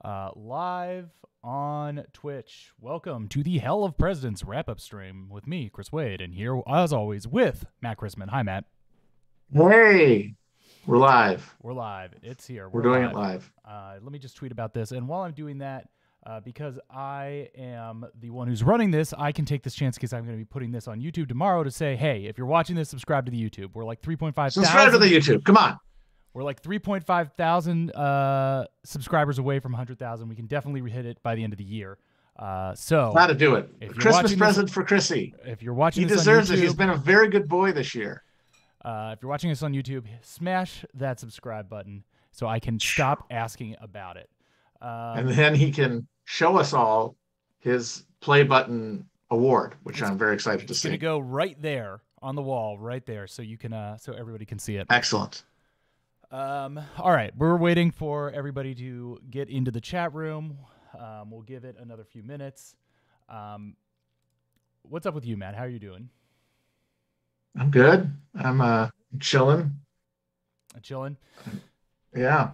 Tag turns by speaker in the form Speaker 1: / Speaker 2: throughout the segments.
Speaker 1: live on Twitch. Welcome to the Hell of Presidents wrap-up stream with me, Chris Wade, and here, as always, with Matt Chrisman. Hi, Matt.
Speaker 2: Hey, we're live.
Speaker 1: We're live. It's here.
Speaker 2: We're doing it live.
Speaker 1: Let me just tweet about this, and while I'm doing that, because I am the one who's running this, I can take this chance because I'm going to be putting this on YouTube tomorrow to say, hey, if you're watching this, subscribe to the YouTube. We're like 3.5
Speaker 2: subscribe to the YouTube. Come on.
Speaker 1: We're like 3.5 thousand subscribers away from 100,000. We can definitely hit it by the end of the year. So
Speaker 2: how to do it. Christmas present for Chrissy.
Speaker 1: If you're watching,
Speaker 2: he deserves it. He's been a very good boy this year.
Speaker 1: If you're watching this on YouTube, smash that subscribe button so I can stop asking about it.
Speaker 2: And then he can show us all his play button award, which I'm very excited to see.
Speaker 1: It's going to go right there on the wall, right there, so you can, so everybody can see it.
Speaker 2: Excellent.
Speaker 1: All right, we're waiting for everybody to get into the chat room. We'll give it another few minutes. What's up with you, Matt? How are you doing?
Speaker 2: I'm good. I'm chilling.
Speaker 1: Chilling?
Speaker 2: Yeah.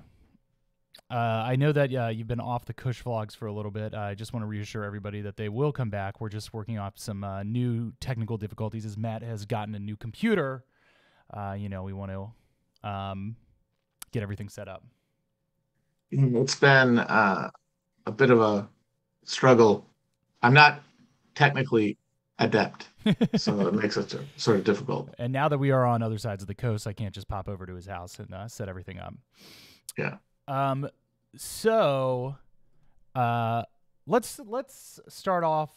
Speaker 1: I know that you've been off the Kush vlogs for a little bit. I just want to reassure everybody that they will come back. We're just working off some new technical difficulties as Matt has gotten a new computer. We want to get everything set up.
Speaker 2: It's been a bit of a struggle. I'm not technically adept, so it makes it sort of difficult.
Speaker 1: And now that we are on other sides of the coast, I can't just pop over to his house and set everything up.
Speaker 2: Yeah.
Speaker 1: So let's start off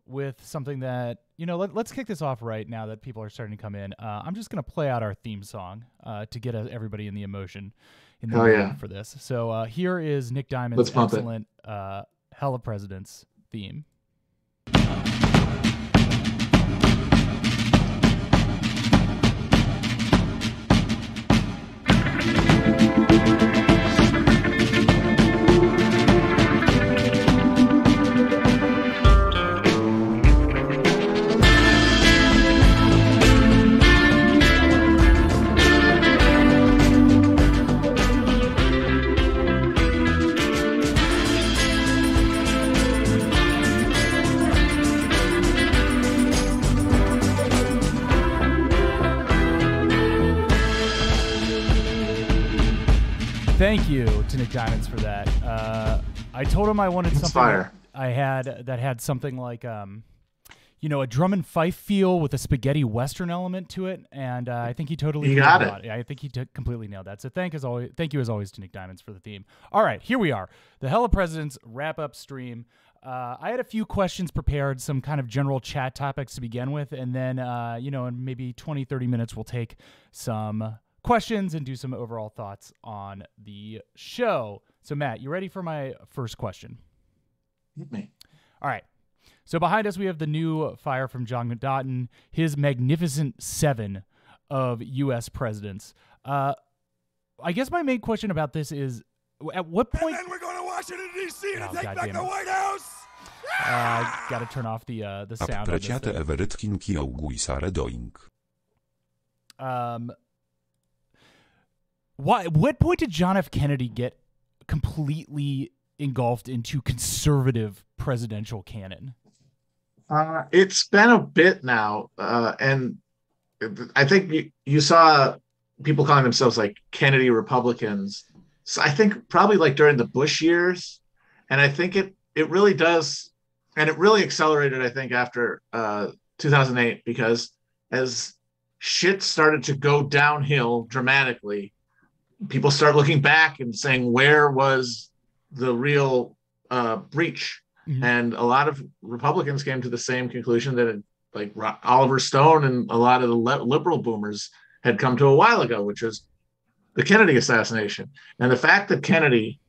Speaker 1: with something that, let's kick this off right now that people are starting to come in. I'm just going to play out our theme song to get everybody in the emotion in the mood for this. So here is Nick Diamond's excellent Hell of Presidents theme. Thank you to Nick Diamonds for that. I told him I wanted something that had something like, a drum and fife feel with a spaghetti western element to it, and I think he totally
Speaker 2: got it.
Speaker 1: Yeah, I think he completely nailed that. So thank you as always to Nick Diamonds for the theme. All right, here we are, the Hell of Presidents wrap-up stream. I had a few questions prepared, some kind of general chat topics to begin with, and then in maybe 20-30 minutes we'll take some questions and do some overall thoughts on the show. So Matt, you ready for my first question?
Speaker 2: Hit me.
Speaker 1: All right. So behind us we have the new fire from John Dotton, his magnificent 7 of U.S. presidents. I guess my main question about this is, at what point?
Speaker 3: And then we're going to Washington D.C. to take back the White House.
Speaker 1: Got to turn off the sound. What point did John F. Kennedy get completely engulfed into conservative presidential canon?
Speaker 2: It's been a bit now, and I think you saw people calling themselves like Kennedy Republicans. So I think probably like during the Bush years, and I think it really does, and it really accelerated, I think, after 2008, because as shit started to go downhill dramatically, people start looking back and saying, where was the real breach? Mm-hmm. And a lot of Republicans came to the same conclusion that like Oliver Stone and a lot of the liberal boomers had come to a while ago, which is the Kennedy assassination. And the fact that Kennedy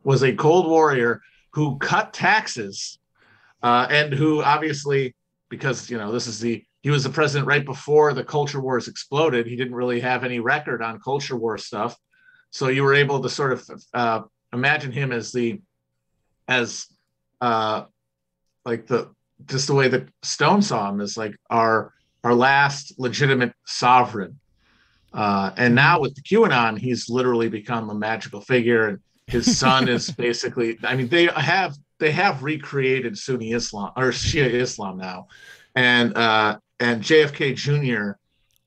Speaker 2: was a Cold Warrior who cut taxes and who obviously, because, he was the president right before the culture wars exploded. He didn't really have any record on culture war stuff. So you were able to sort of imagine him as the way that Stone saw him, as like our last legitimate sovereign. And now with the QAnon, he's literally become a magical figure. And His son is basically. I mean, they have recreated Sunni Islam or Shia Islam now, and JFK Jr.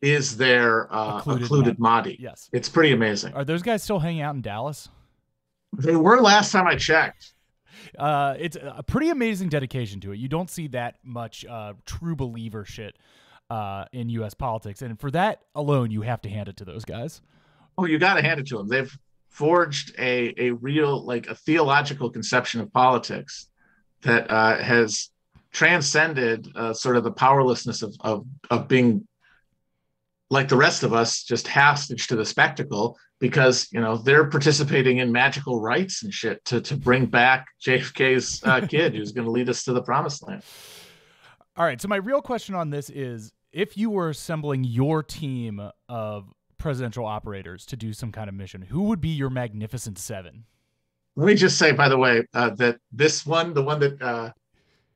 Speaker 2: is their occluded Mahdi.
Speaker 1: Yes,
Speaker 2: it's pretty amazing.
Speaker 1: Are those guys still hanging out in Dallas?
Speaker 2: They were last time I checked.
Speaker 1: It's a pretty amazing dedication to it. You don't see that much true believer shit in U.S. politics, and for that alone, you have to hand it to those guys.
Speaker 2: Oh, you got to hand it to them. They've forged a real, like, a theological conception of politics that has transcended sort of the powerlessness of being like the rest of us, just hostage to the spectacle, because, you know, they're participating in magical rites and shit to bring back JFK's kid who's going to lead us to the promised land.
Speaker 1: All right. So my real question on this is, if you were assembling your team of presidential operators to do some kind of mission, who would be your Magnificent Seven?
Speaker 2: Let me just say, by the way, that this one, the one that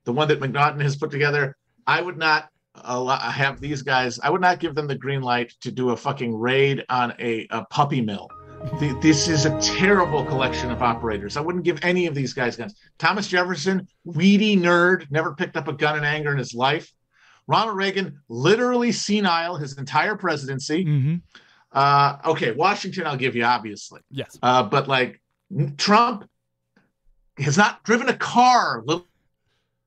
Speaker 2: McNaughton has put together, I would not have these guys. I would not give them the green light to do a fucking raid on a puppy mill. This is a terrible collection of operators. I wouldn't give any of these guys guns. Thomas Jefferson, weedy nerd, never picked up a gun in anger in his life. Ronald Reagan, literally senile his entire presidency.
Speaker 1: Mm-hmm.
Speaker 2: Okay, Washington, I'll give you, obviously.
Speaker 1: Yes.
Speaker 2: But like Trump has not driven a car, little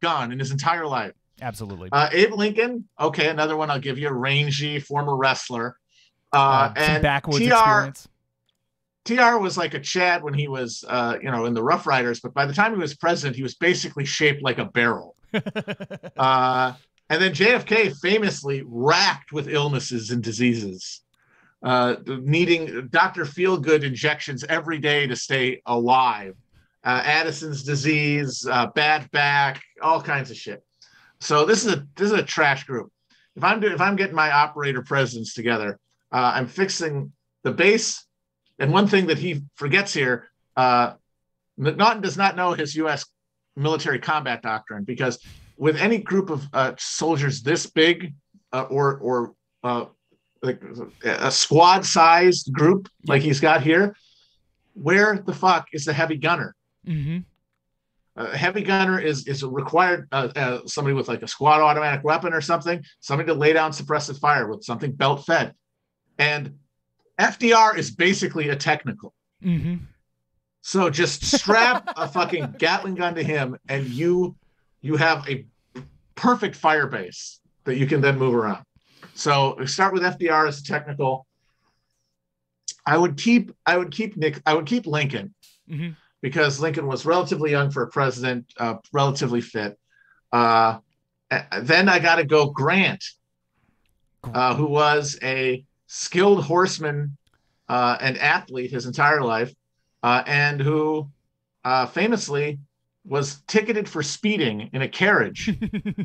Speaker 2: gun in his entire life.
Speaker 1: Absolutely.
Speaker 2: Abe Lincoln, okay, another one I'll give you, rangy former wrestler. And
Speaker 1: backwoods experience.
Speaker 2: TR was like a Chad when he was, in the Rough Riders, but by the time he was president, he was basically shaped like a barrel. And then JFK famously racked with illnesses and diseases, needing Dr. Feelgood injections every day to stay alive. Addison's disease, bad back, all kinds of shit. So this is a trash group. If I'm getting my operator presidents together, I'm fixing the base. And one thing that he forgets here, McNaughton does not know his U.S. military combat doctrine, because with any group of soldiers this big, or like a squad-sized group like he's got here, where the fuck is the heavy gunner?
Speaker 1: Mm-hmm.
Speaker 2: A heavy gunner is required, somebody with like a squad automatic weapon or something, somebody to lay down suppressive fire with something belt fed. And FDR is basically a technical.
Speaker 1: Mm-hmm.
Speaker 2: So just strap a fucking Gatling gun to him, and you have a perfect fire base that you can then move around. So we start with FDR as a technical. I would keep Lincoln.
Speaker 1: Mm-hmm.
Speaker 2: Because Lincoln was relatively young for a president, relatively fit. Then I got to go Grant, who was a skilled horseman and athlete his entire life, and who famously was ticketed for speeding in a carriage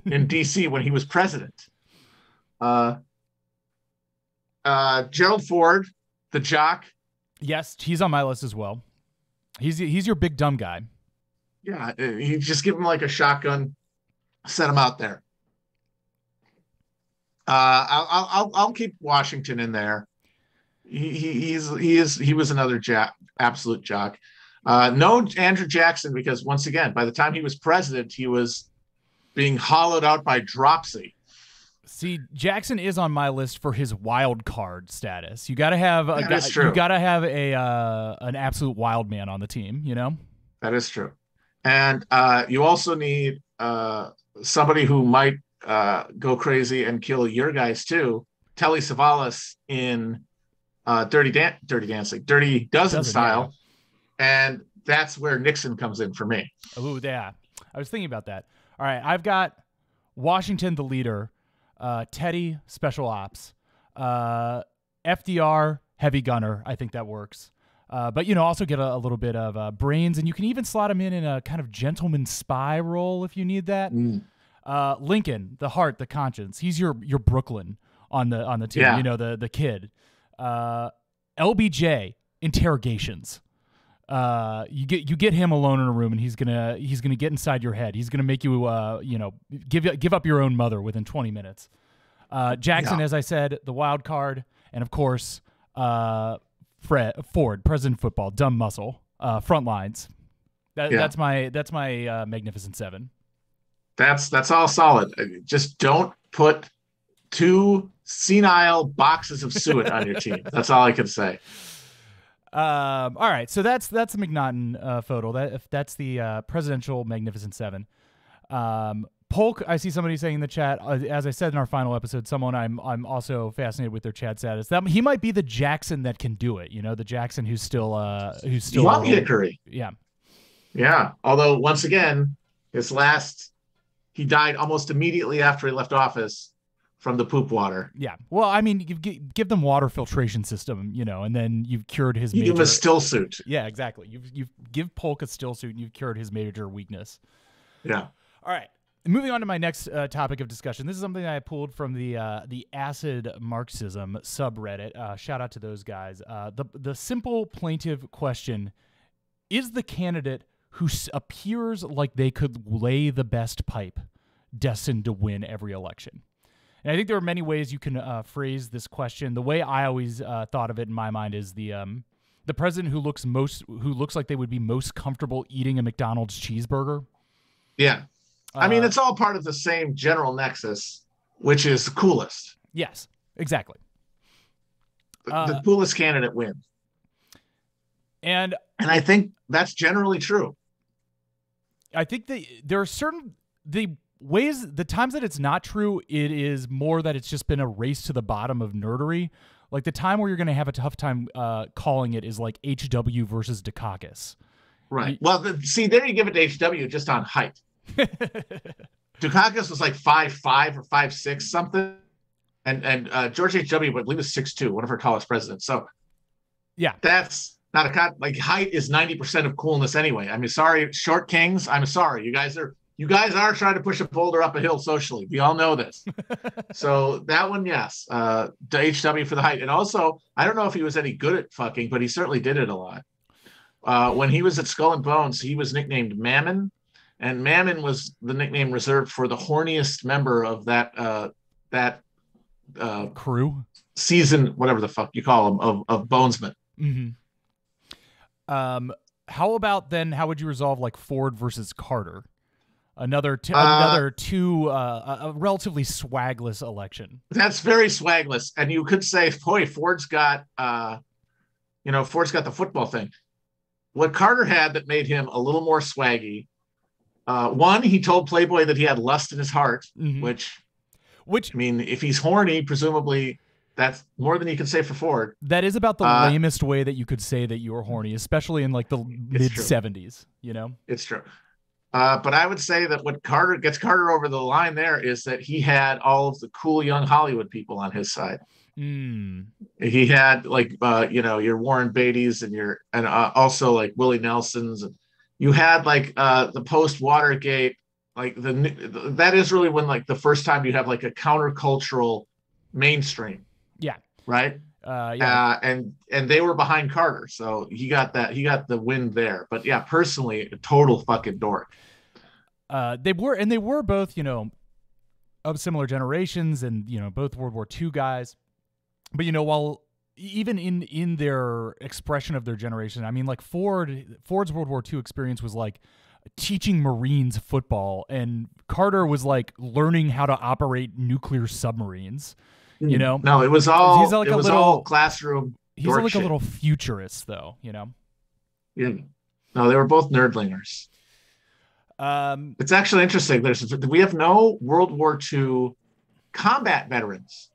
Speaker 2: in D.C. when he was president. Gerald Ford, the jock.
Speaker 1: Yes, he's on my list as well. He's your big dumb guy.
Speaker 2: Yeah, you just give him like a shotgun, set him out there. I'll keep Washington in there. He was another absolute jock. No Andrew Jackson, because once again, by the time he was president, he was being hollowed out by dropsy.
Speaker 1: See, Jackson is on my list for his wild card status. You got to have a guy,
Speaker 2: true.
Speaker 1: You got to have an absolute wild man on the team, you know?
Speaker 2: That is true. And you also need somebody who might go crazy and kill your guys too. Telly Savalas in Dirty Dozen style. Yeah. And that's where Nixon comes in for me.
Speaker 1: Oh, yeah. I was thinking about that. All right, I've got Washington, the leader, Teddy, special ops, FDR, heavy gunner. I think that works. But, also get a little bit of brains, and you can even slot him in a kind of gentleman spy role if you need that. Lincoln, the heart, the conscience. He's your Brooklyn on the team. Yeah. The kid. LBJ, interrogations. You get him alone in a room, and he's gonna get inside your head. He's gonna make you give up your own mother within 20 minutes. Jackson, as I said, the wild card, and of course Ford, President Football, dumb muscle. front lines.
Speaker 2: Yeah.
Speaker 1: That's my Magnificent Seven.
Speaker 2: That's all solid. Just don't put 2 senile boxes of suet on your team. That's all I can say.
Speaker 1: All right, so that's the McNaughton photo. That's the presidential Magnificent Seven. Polk, I see somebody saying in the chat, as I said in our final episode, someone I'm also fascinated with their chat status. That he might be the Jackson that can do it. You know, the Jackson who's still
Speaker 2: young Hickory.
Speaker 1: Yeah.
Speaker 2: Although once again, he died almost immediately after he left office from the poop water.
Speaker 1: Yeah. Well, I mean, you give them water filtration system, you know, and then you've cured his.
Speaker 2: You give him a still suit.
Speaker 1: Yeah, exactly. You give Polk a still suit, and you've cured his major weakness.
Speaker 2: Yeah.
Speaker 1: All right. Moving on to my next topic of discussion. This is something I pulled from the Acid Marxism subreddit. Shout out to those guys. The simple plaintive question: is the candidate who appears like they could lay the best pipe destined to win every election? And I think there are many ways you can phrase this question. The way I always thought of it in my mind is the president who looks like they would be most comfortable eating a McDonald's cheeseburger.
Speaker 2: Yeah. I mean, it's all part of the same general nexus, which is the coolest.
Speaker 1: Yes, exactly.
Speaker 2: The coolest candidate wins.
Speaker 1: And
Speaker 2: I think that's generally true.
Speaker 1: I think there are the times that it's not true, it is more that it's just been a race to the bottom of nerdery. Like the time where you're going to have a tough time calling it is like HW versus Dukakis.
Speaker 2: Right. Well, there you give it to HW just on height. Dukakis was like 5'5" or 5'6" something, and George H.W. I believe was 6'2", one of her tallest presidents. So
Speaker 1: yeah,
Speaker 2: that's not like height is 90% of coolness anyway. I mean, sorry, short kings. I'm sorry, you guys are trying to push a boulder up a hill socially. We all know this. So that one, yes, to HW for the height, and also I don't know if he was any good at fucking, but he certainly did it a lot. When he was at Skull and Bones, he was nicknamed Mammon. And Mammon was the nickname reserved for the horniest member of that
Speaker 1: crew
Speaker 2: season, whatever the fuck you call them, of Bonesmen.
Speaker 1: Mm-hmm. How about then? How would you resolve like Ford versus Carter? A relatively swagless election.
Speaker 2: That's very swagless, and you could say, boy, Ford's got the football thing. What Carter had that made him a little more swaggy. One, he told Playboy that he had lust in his heart, which I mean, if he's horny, presumably that's more than you can say for Ford.
Speaker 1: That is about the lamest way that you could say that you're horny, especially in like the mid 70s, you know? It's
Speaker 2: true. But I would say that what gets Carter over the line there is that he had all of the cool young Hollywood people on his side. He had like, your Warren Beatty's and also like Willie Nelson's, and you had like the post Watergate, like that is really when like the first time you have like a countercultural mainstream.
Speaker 1: Yeah.
Speaker 2: Right. And they were behind Carter, so he got the win there. But yeah, personally, a total fucking dork.
Speaker 1: They were both, of similar generations, and both World War II guys. But while even in their expression of their generation, I mean, like Ford's World War II experience was like teaching Marines football, and Carter was like learning how to operate nuclear submarines.
Speaker 2: No, it was all all classroom.
Speaker 1: He's like a little futurist, though. Yeah.
Speaker 2: No, they were both nerdlingers. It's actually interesting. We have no World War II combat veterans.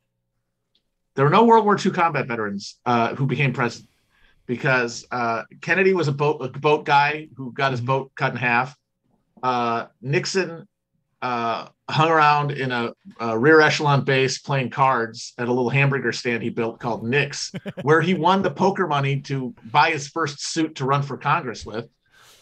Speaker 2: There were no World War II combat veterans who became president, because Kennedy was a boat guy who got his boat cut in half. Nixon hung around in a rear echelon base playing cards at a little hamburger stand he built called Nick's, where he won the poker money to buy his first suit to run for Congress with.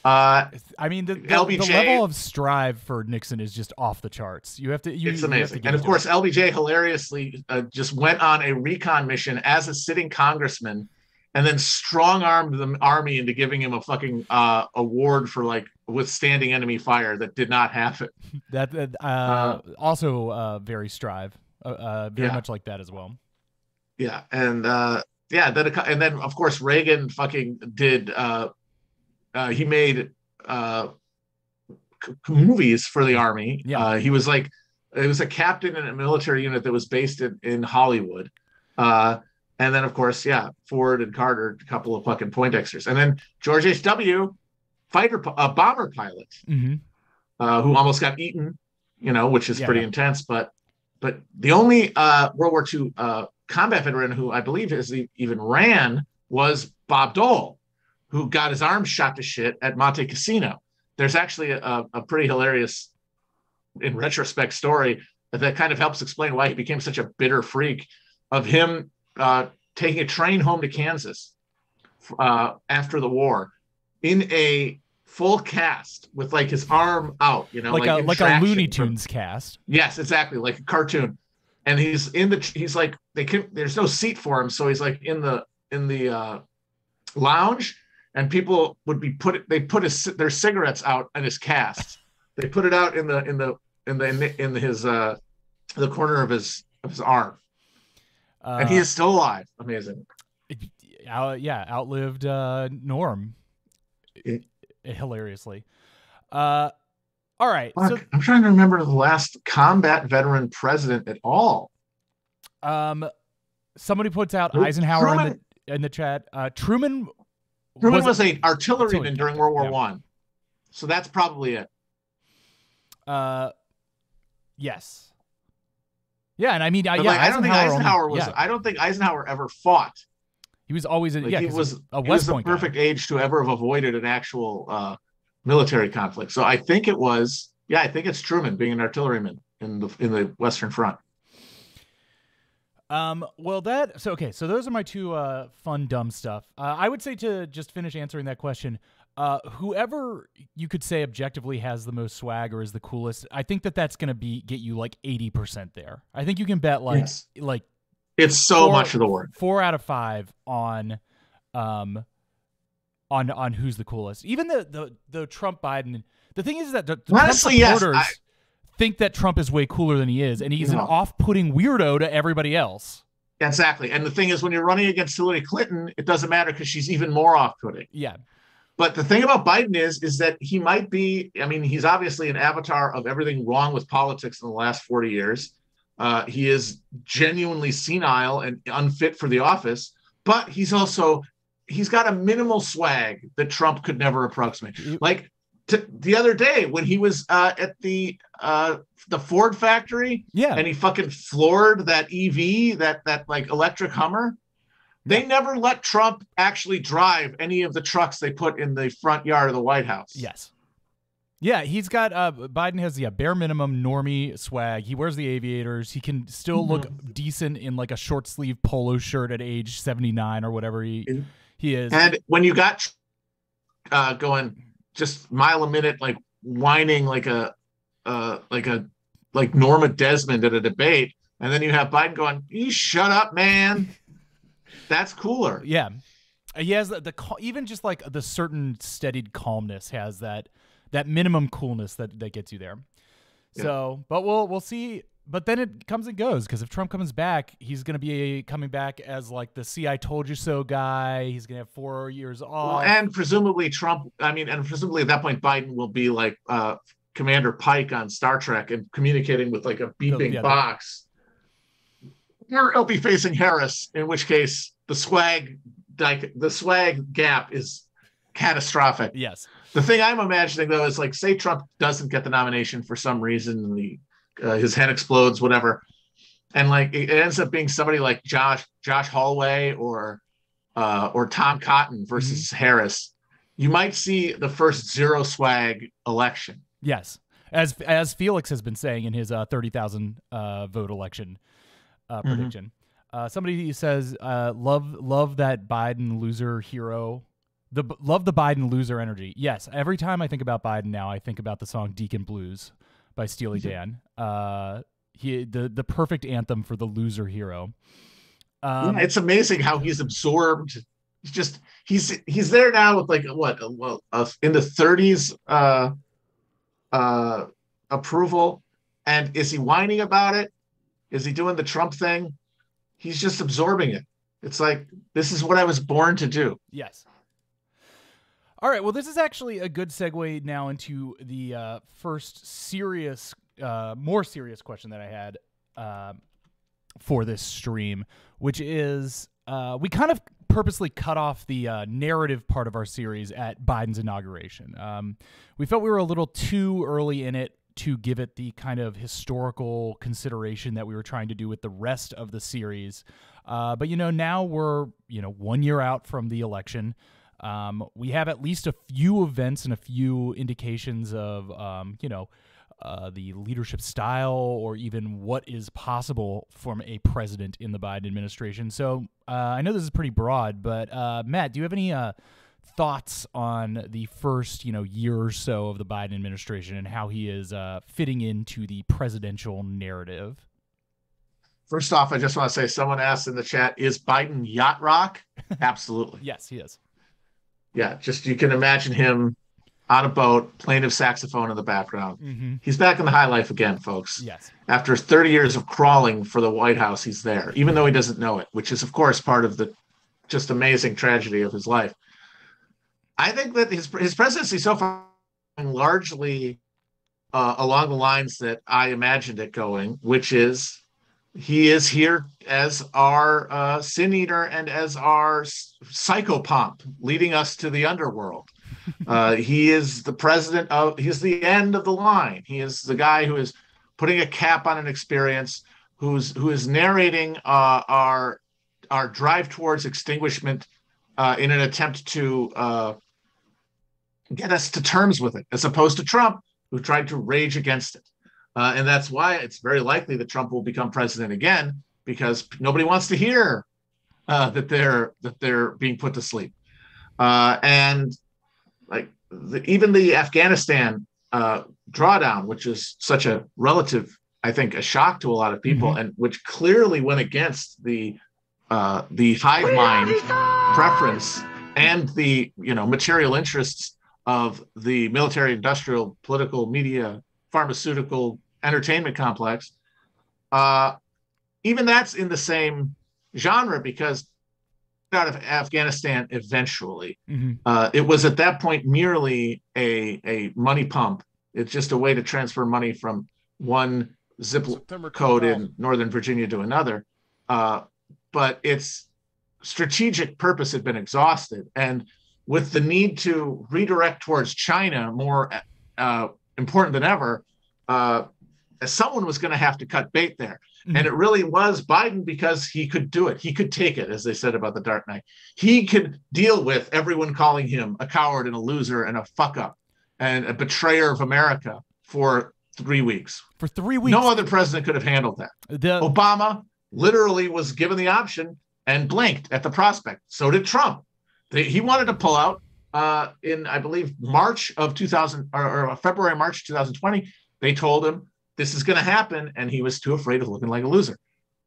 Speaker 1: I mean, the level of strive for Nixon is just off the charts. It's
Speaker 2: amazing. And of course, LBJ hilariously just went on a recon mission as a sitting congressman, and then strong-armed the army into giving him a fucking award for like withstanding enemy fire that did not happen.
Speaker 1: That also very strive, very much like that as well.
Speaker 2: Yeah, and then of course Reagan fucking did he made movies for the army.
Speaker 1: Yeah.
Speaker 2: He was like, it was a captain in a military unit that was based in Hollywood. And then, of course, yeah, Ford and Carter, a couple of fucking Poindexters. And then George H.W., bomber pilot,
Speaker 1: Mm-hmm.
Speaker 2: Who almost got eaten, which is pretty
Speaker 1: Yeah.
Speaker 2: intense. But the only World War II combat veteran who I believe even ran was Bob Dole, who got his arm shot to shit at Monte Cassino. There's actually a pretty hilarious, in retrospect, story that kind of helps explain why he became such a bitter freak of him taking a train home to Kansas after the war in a full cast with like his arm out,
Speaker 1: like a Looney Tunes cast.
Speaker 2: Yes, exactly, like a cartoon. And there's no seat for him, so he's like in the lounge, and people would put their cigarettes out in his cast. They put it out in his the corner of his arm. And he is still alive. Amazing.
Speaker 1: Outlived Norm. Hilariously. All right.
Speaker 2: Fuck,
Speaker 1: so
Speaker 2: I'm trying to remember the last combat veteran president at all.
Speaker 1: Somebody puts out Eisenhower in the chat. Truman
Speaker 2: was an artilleryman during World War I. So that's probably it.
Speaker 1: Yes. Yeah, and I mean,
Speaker 2: I don't think Eisenhower ever fought.
Speaker 1: He was always
Speaker 2: he was
Speaker 1: a West Point
Speaker 2: the perfect age to ever have avoided an actual military conflict. So I think it's Truman being an artilleryman in the Western Front.
Speaker 1: So those are my two fun dumb stuff. I would say, to just finish answering that question, whoever you could say objectively has the most swag or is the coolest, I think that's going to get you like 80% there. I think you can bet like
Speaker 2: it's so much of the work.
Speaker 1: 4 out of 5 on who's the coolest. Even the Trump Biden. The thing is that the
Speaker 2: honestly,
Speaker 1: Trump supporters think that Trump is way cooler than he is, and he's an off-putting weirdo to everybody else.
Speaker 2: Exactly. And the thing is, when you're running against Hillary Clinton, it doesn't matter because she's even more off-putting.
Speaker 1: Yeah.
Speaker 2: But the thing about Biden is that he might be, I mean, he's obviously an avatar of everything wrong with politics in the last 40 years. He is genuinely senile and unfit for the office, but he's got a minimal swag that Trump could never approximate. Like the other day when he was at the Ford factory, and he fucking floored that EV, that like electric Hummer. They never let Trump actually drive any of the trucks they put in the front yard of the White House.
Speaker 1: Yes. Yeah, he's got Biden has the bare minimum normie swag. He wears the aviators. He can still look decent in like a short sleeve polo shirt at age 79 or whatever he is.
Speaker 2: And when you got going just mile a minute, like whining like Norma Desmond at a debate, and then you have Biden going, "You shut up, man." That's cooler.
Speaker 1: Yeah. He has the even just like the certain steadied calmness has that minimum coolness that gets you there. Yeah. So, but we'll see. But then it comes and goes, because if Trump comes back, he's going to be coming back as like the "see, I told you so" guy. He's going to have 4 years off.
Speaker 2: Well, and presumably at that point, Biden will be like Commander Pike on Star Trek and communicating with like a beeping box. Or he'll be facing Harris, in which case the swag gap is catastrophic.
Speaker 1: Yes.
Speaker 2: The thing I'm imagining though is like, say Trump doesn't get the nomination for some reason, and his head explodes, whatever, and like it ends up being somebody like Josh Hallway or Tom Cotton versus Harris. You might see the first zero swag election.
Speaker 1: Yes, as Felix has been saying in his 30,000 vote election prediction. Somebody says, love that Biden loser hero. Love the Biden loser energy. Yes, every time I think about Biden now, I think about the song "Deacon Blues" by Steely Dan. The perfect anthem for the loser hero.
Speaker 2: It's amazing how he's absorbed. He's there now with like in the 30s approval, and is he whining about it? Is he doing the Trump thing? He's just absorbing it. It's like, this is what I was born to do.
Speaker 1: Yes. All right. Well, this is actually a good segue now into the first serious, more serious question that I had for this stream, which is we kind of purposely cut off the narrative part of our series at Biden's inauguration. We felt we were a little too early in it to give it the kind of historical consideration that we were trying to do with the rest of the series. But, now we're, 1 year out from the election. We have at least a few events and a few indications of, the leadership style or even what is possible from a president in the Biden administration. So I know this is pretty broad, but Matt, do you have any thoughts on the first, year or so of the Biden administration and how he is fitting into the presidential narrative?
Speaker 2: First off, I just want to say, someone asked in the chat, is Biden yacht rock? Absolutely.
Speaker 1: Yes, he is.
Speaker 2: Yeah, just you can imagine him on a boat, playing his saxophone in the background.
Speaker 1: Mm-hmm.
Speaker 2: He's back in the high life again, folks.
Speaker 1: Yes.
Speaker 2: After 30 years of crawling for the White House, he's there, even though he doesn't know it, which is, of course, part of the just amazing tragedy of his life. I think that his presidency so far largely along the lines that I imagined it going, which is he is here as our sin eater and as our psychopomp, leading us to the underworld. He is the president he's the end of the line. He is the guy who is putting a cap on an experience, who is narrating our drive towards extinguishment in an attempt to get us to terms with it, as opposed to Trump, who tried to rage against it. And that's why it's very likely that Trump will become president again, because nobody wants to hear that they're being put to sleep. And like even the Afghanistan drawdown, which is such a relative, I think, a shock to a lot of people, mm-hmm. and which clearly went against the hive mind preference and the material interests of the military, industrial, political, media, pharmaceutical, entertainment complex. Even that's in the same genre, because out of Afghanistan eventually. Mm-hmm. It was at that point merely a money pump. It's just a way to transfer money from one zip code in Northern Virginia to another. But its strategic purpose had been exhausted. And with the need to redirect towards China more important than ever, someone was going to have to cut bait there. Mm-hmm. And it really was Biden, because he could do it. He could take it, as they said about the Dark Knight. He could deal with everyone calling him a coward and a loser and a fuck up and a betrayer of America for 3 weeks.
Speaker 1: For 3 weeks.
Speaker 2: No other president could have handled that. Obama literally was given the option and blinked at the prospect. So did Trump. He wanted to pull out in, I believe, March of 2000 or February, March 2020. They told him this is going to happen, and he was too afraid of looking like a loser.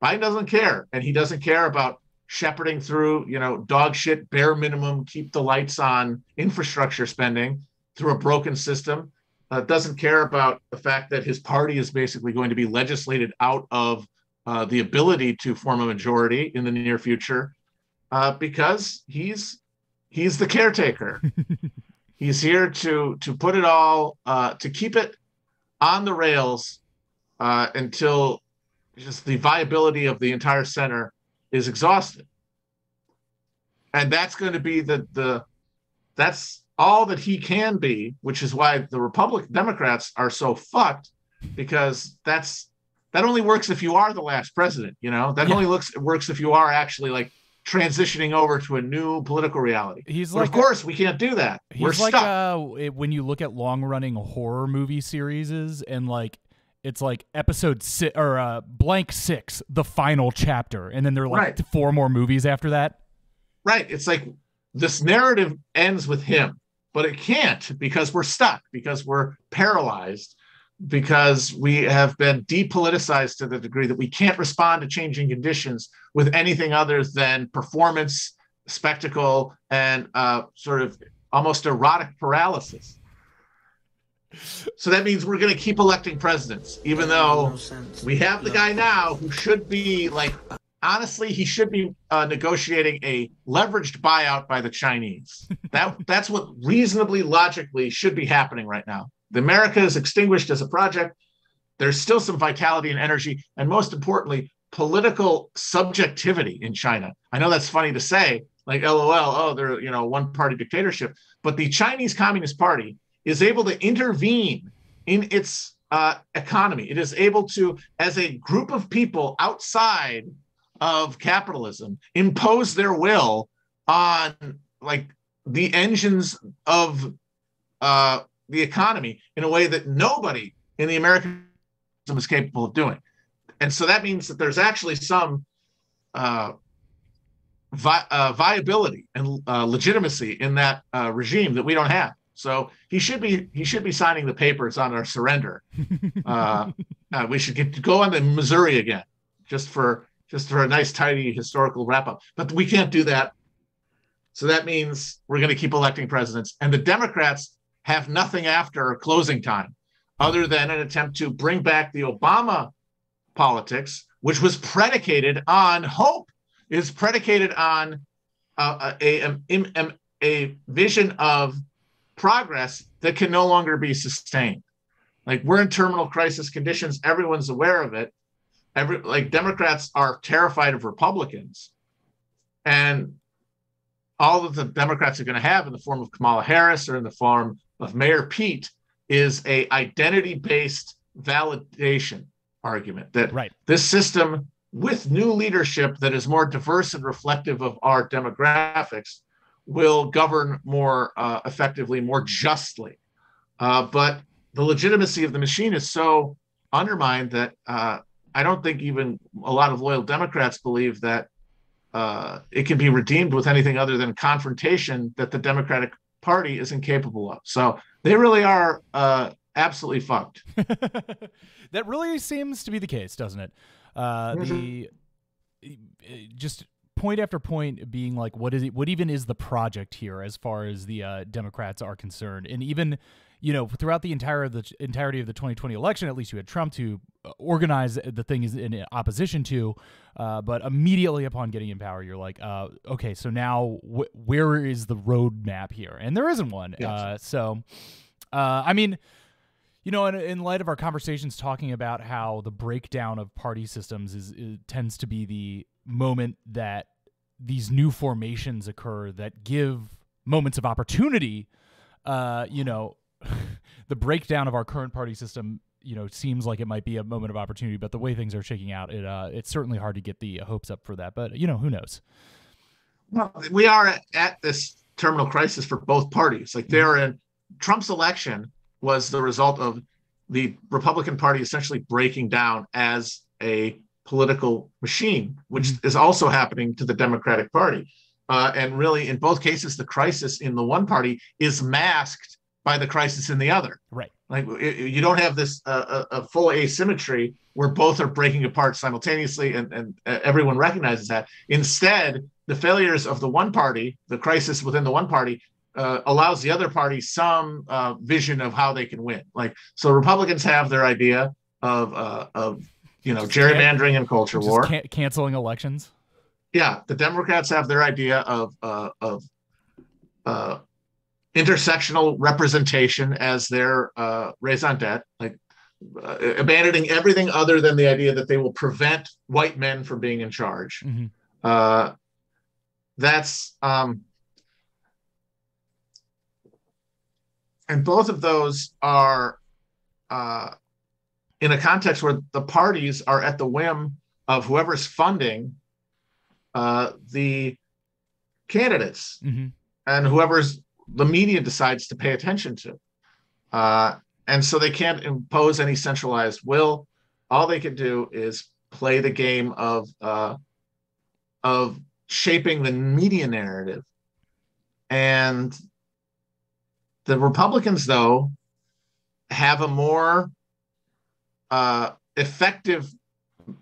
Speaker 2: Biden doesn't care, and he doesn't care about shepherding through, dog shit, bare minimum, keep the lights on infrastructure spending through a broken system. Doesn't care about the fact that his party is basically going to be legislated out of the ability to form a majority in the near future, because he's the caretaker. He's here to put it all, to keep it on the rails until just the viability of the entire center is exhausted. And that's going to be that's all that he can be, which is why the Democrats are so fucked, because that only works if you are the last president, that only works if you are actually like transitioning over to a new political reality. Of course, we can't do that. We're stuck.
Speaker 1: When you look at long-running horror movie series, and like it's like episode 6 or blank 6, the final chapter, and then there are like 4 more movies after that.
Speaker 2: Right. It's like this narrative ends with him, but it can't, because we're stuck, because we're paralyzed, because we have been depoliticized to the degree that we can't respond to changing conditions with anything other than performance, spectacle, and sort of almost erotic paralysis. So that means we're going to keep electing presidents, even though we have the guy now who should be like honestly, he should be negotiating a leveraged buyout by the Chinese. That's what reasonably logically should be happening right now. The America is extinguished as a project. There's still some vitality and energy, and most importantly, political subjectivity in China. I know that's funny to say, like LOL, oh, they're one party dictatorship, but the Chinese Communist Party is able to intervene in its economy. It is able to, as a group of people outside of capitalism, impose their will on like the engines of the economy in a way that nobody in the American system is capable of doing. And so that means that there's actually some viability and legitimacy in that regime that we don't have. So he should be signing the papers on our surrender. We should go on to Missouri again, just for a nice, tidy historical wrap up. But we can't do that. So that means we're going to keep electing presidents, and the Democrats have nothing after closing time, other than an attempt to bring back the Obama politics, which was predicated on hope, is predicated on a vision of progress that can no longer be sustained. Like, we're in terminal crisis conditions. Everyone's aware of it. Democrats are terrified of Republicans, and all that the Democrats are going to have in the form of Kamala Harris or in the form of Mayor Pete is a identity-based validation argument that this system, with new leadership that is more diverse and reflective of our demographics, will govern more effectively, more justly. But the legitimacy of the machine is so undermined that I don't think even a lot of loyal Democrats believe that it can be redeemed with anything other than confrontation that the Democratic Party is incapable of. So they really are absolutely fucked.
Speaker 1: That really seems to be the case, doesn't it? The just point after point being like, what even is the project here as far as the Democrats are concerned? And even, throughout the entirety of the 2020 election, at least you had Trump to organize the thing in opposition to, but immediately upon getting in power, you're like, okay, so now where is the roadmap here? And there isn't one. Yes. I mean, in light of our conversations talking about how the breakdown of party systems tends to be the moment that these new formations occur that give moments of opportunity, the breakdown of our current party system, seems like it might be a moment of opportunity, but the way things are shaking out, it's certainly hard to get the hopes up for that. But, who knows?
Speaker 2: Well, we are at this terminal crisis for both parties. Like, they're in Trump's election was the result of the Republican Party essentially breaking down as a political machine, which is also happening to the Democratic Party. And really, in both cases, the crisis in the one party is masked by the crisis in the other.
Speaker 1: Right.
Speaker 2: Like, you don't have this a full asymmetry where both are breaking apart simultaneously, and everyone recognizes that. Instead, the failures of the one party, the crisis within the one party, allows the other party some vision of how they can win. Like, so Republicans have their idea of gerrymandering and culture war,
Speaker 1: canceling elections.
Speaker 2: Yeah, the Democrats have their idea of intersectional representation as their raison d'etre, like abandoning everything other than the idea that they will prevent white men from being in charge. That's and both of those are in a context where the parties are at the whim of whoever's funding the candidates and whoever's the media decides to pay attention to. And so they can't impose any centralized will. All they can do is play the game of shaping the media narrative. And the Republicans, though, have a more effective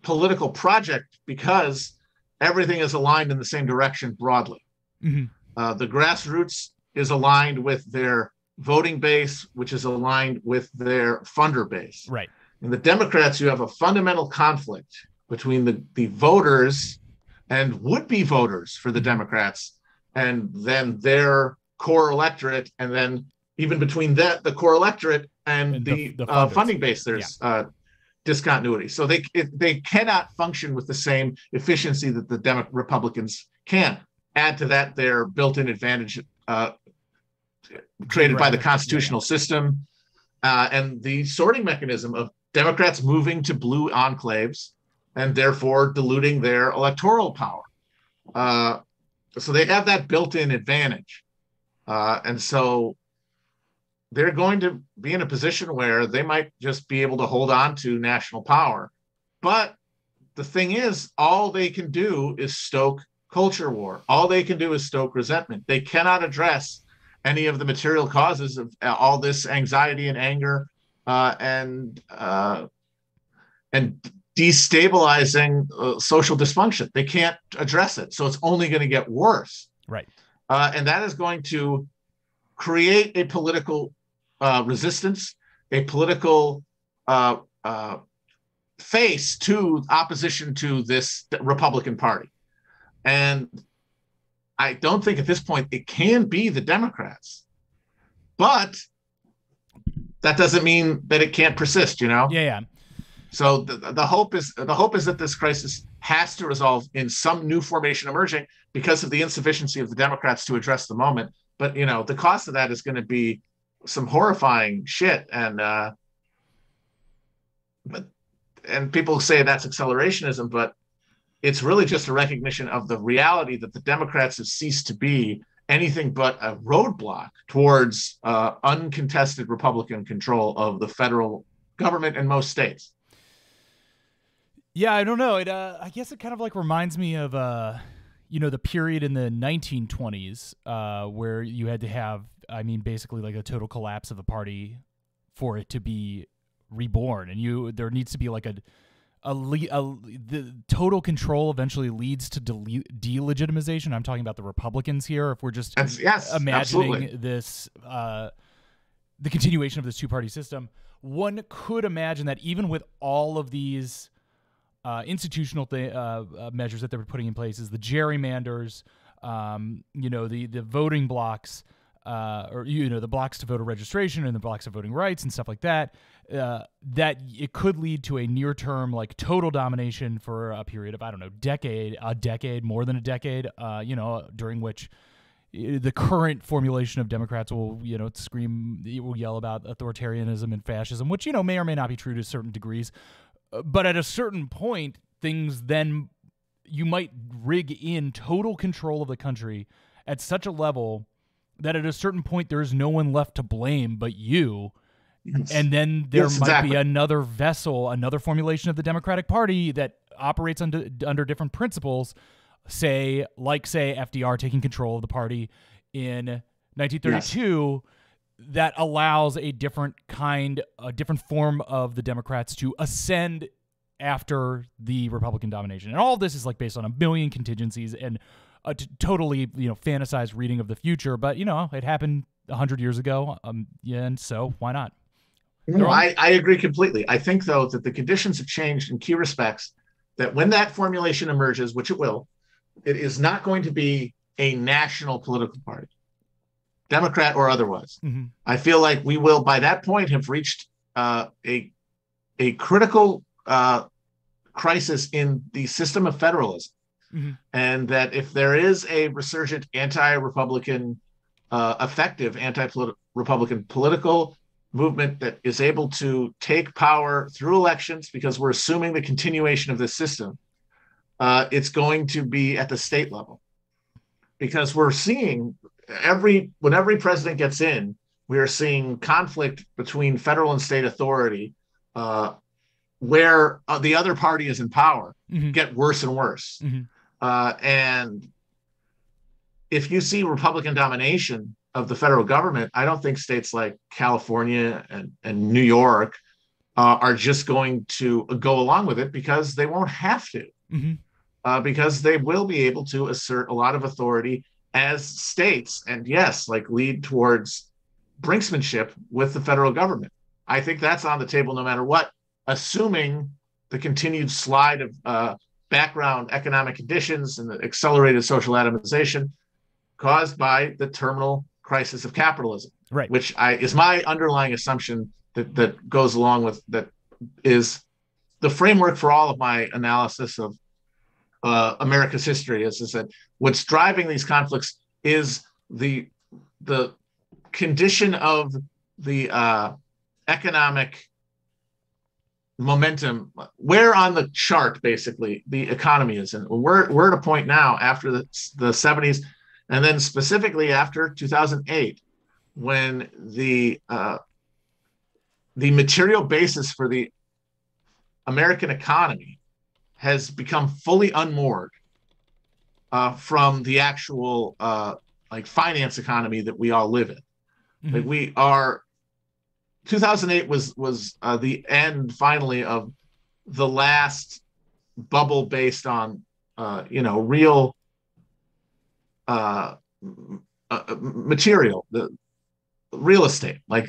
Speaker 2: political project because everything is aligned in the same direction broadly. The grassroots is aligned with their voting base, which is aligned with their funder base.
Speaker 1: Right.
Speaker 2: In the Democrats, you have a fundamental conflict between the voters and would-be voters for the Democrats, and then their core electorate, and then even between the core electorate and the funding base, there's discontinuity. So they cannot function with the same efficiency that the Republicans can. Add to that their built-in advantage created by the constitutional system and the sorting mechanism of Democrats moving to blue enclaves and therefore diluting their electoral power. So they have that built-in advantage. And so they're going to be in a position where they might just be able to hold on to national power. But the thing is, all they can do is stoke culture war. All they can do is stoke resentment. They cannot address any of the material causes of all this anxiety and anger and destabilizing social dysfunction. They can't address it. So it's only going to get worse.
Speaker 1: Right.
Speaker 2: And that is going to create a political resistance, a political face to opposition to this Republican Party. And I don't think at this point it can be the Democrats, but that doesn't mean that it can't persist, you know?
Speaker 1: Yeah.
Speaker 2: So the hope is that this crisis has to resolve in some new formation emerging because of the insufficiency of the Democrats to address the moment. But, you know, the cost of that is going to be some horrifying shit. And people say that's accelerationism, but it's really just a recognition of the reality that the Democrats have ceased to be anything but a roadblock towards uncontested Republican control of the federal government in most states.
Speaker 1: Yeah, I don't know. I guess it kind of like reminds me of the period in the 1920s where you had to have, basically like a total collapse of a party for it to be reborn, and there needs to be like the total control eventually leads to delegitimization. I'm talking about the Republicans here. If we're just imagining
Speaker 2: absolutely.
Speaker 1: this, the continuation of this two-party system, one could imagine that even with all of these institutional measures that they were putting in place, is the gerrymanders, the voting blocks, the blocks to voter registration and the blocks of voting rights and stuff like that, that it could lead to a near-term, like, total domination for a period of, a decade, more than a decade, during which the current formulation of Democrats will, yell about authoritarianism and fascism, which, may or may not be true to certain degrees. But at a certain point, things then, you might rig in total control of the country at such a level that at a certain point there is no one left to blame but you. Yes. And then there might be another vessel, another formulation of the Democratic Party that operates under different principles, say FDR taking control of the party in 1932. Yes. That allows a different form of the Democrats to ascend after the Republican domination. And all of this is like based on a million contingencies and a totally, fantasized reading of the future. But, it happened 100 years ago. And so why not?
Speaker 2: No, I agree completely. I think, though, that the conditions have changed in key respects, that when that formulation emerges, which it will, it is not going to be a national political party, Democrat or otherwise. Mm-hmm. I feel like we will, by that point, have reached a critical crisis in the system of federalism. Mm-hmm. And that if there is a resurgent anti-Republican, effective anti-Republican political movement that is able to take power through elections, because we're assuming the continuation of this system, it's going to be at the state level. Because we're seeing when every president gets in, we are seeing conflict between federal and state authority, where the other party is in power, mm-hmm. get worse and worse. Mm-hmm. And if you see Republican domination of the federal government, I don't think states like California and New York are just going to go along with it, because they won't have to, mm-hmm. Because they will be able to assert a lot of authority as states, and yes, like lead towards brinksmanship with the federal government. I think that's on the table no matter what, assuming the continued slide of background economic conditions and the accelerated social atomization caused by the terminal crisis of capitalism,
Speaker 1: right?
Speaker 2: Which is my underlying assumption that goes along with that is the framework for all of my analysis of America's history. Is that what's driving these conflicts is the condition of the economic momentum, where on the chart basically the economy is, and we're at a point now after the 70s, and then specifically after 2008, when the material basis for the American economy has become fully unmoored from the actual like finance economy that we all live in. Mm-hmm. Like we are 2008 was the end finally of the last bubble based on real material, the real estate. Like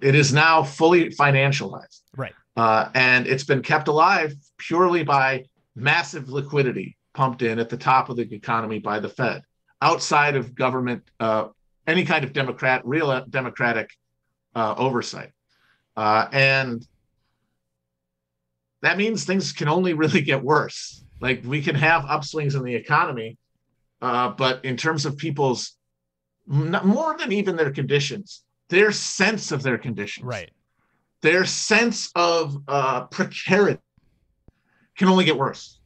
Speaker 2: it is now fully financialized,
Speaker 1: right?
Speaker 2: And it's been kept alive purely by massive liquidity pumped in at the top of the economy by the Fed, outside of government, any kind of real democratic oversight. And that means things can only really get worse. Like we can have upswings in the economy, but in terms of people's, more than even their conditions, their sense of their conditions,
Speaker 1: right?
Speaker 2: Their sense of precarity can only get worse.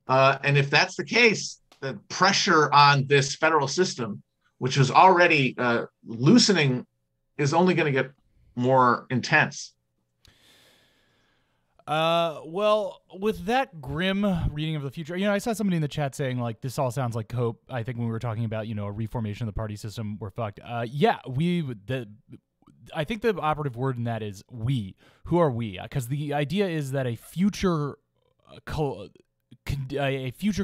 Speaker 2: And if that's the case, the pressure on this federal system, which was already loosening, is only going to get more intense.
Speaker 1: Well, with that grim reading of the future, I saw somebody in the chat saying like this all sounds like hope. I think when we were talking about a reformation of the party system, we're fucked. Yeah, I think the operative word in that is we. Who are we? Because the idea is that a future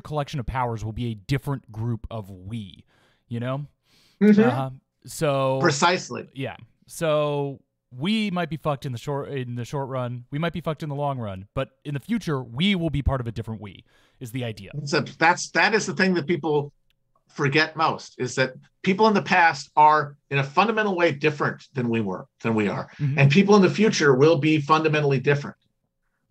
Speaker 1: collection of powers will be a different group of we.
Speaker 2: Mm-hmm.
Speaker 1: So
Speaker 2: precisely,
Speaker 1: yeah. So we might be fucked in the short run. We might be fucked in the long run, but in the future, we will be part of a different we. Is the idea?
Speaker 2: That is the thing that people forget most, is that people in the past are in a fundamental way different than we are, mm-hmm. And people in the future will be fundamentally different.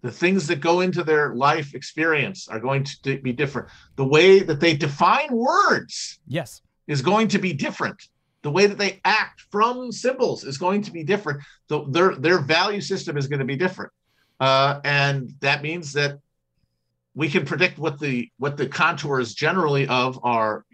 Speaker 2: The things that go into their life experience are going to be different. The way that they define words,
Speaker 1: yes,
Speaker 2: is going to be different. The way that they act from symbols is going to be different. Their value system is going to be different, and that means that we can predict what the contours generally of our,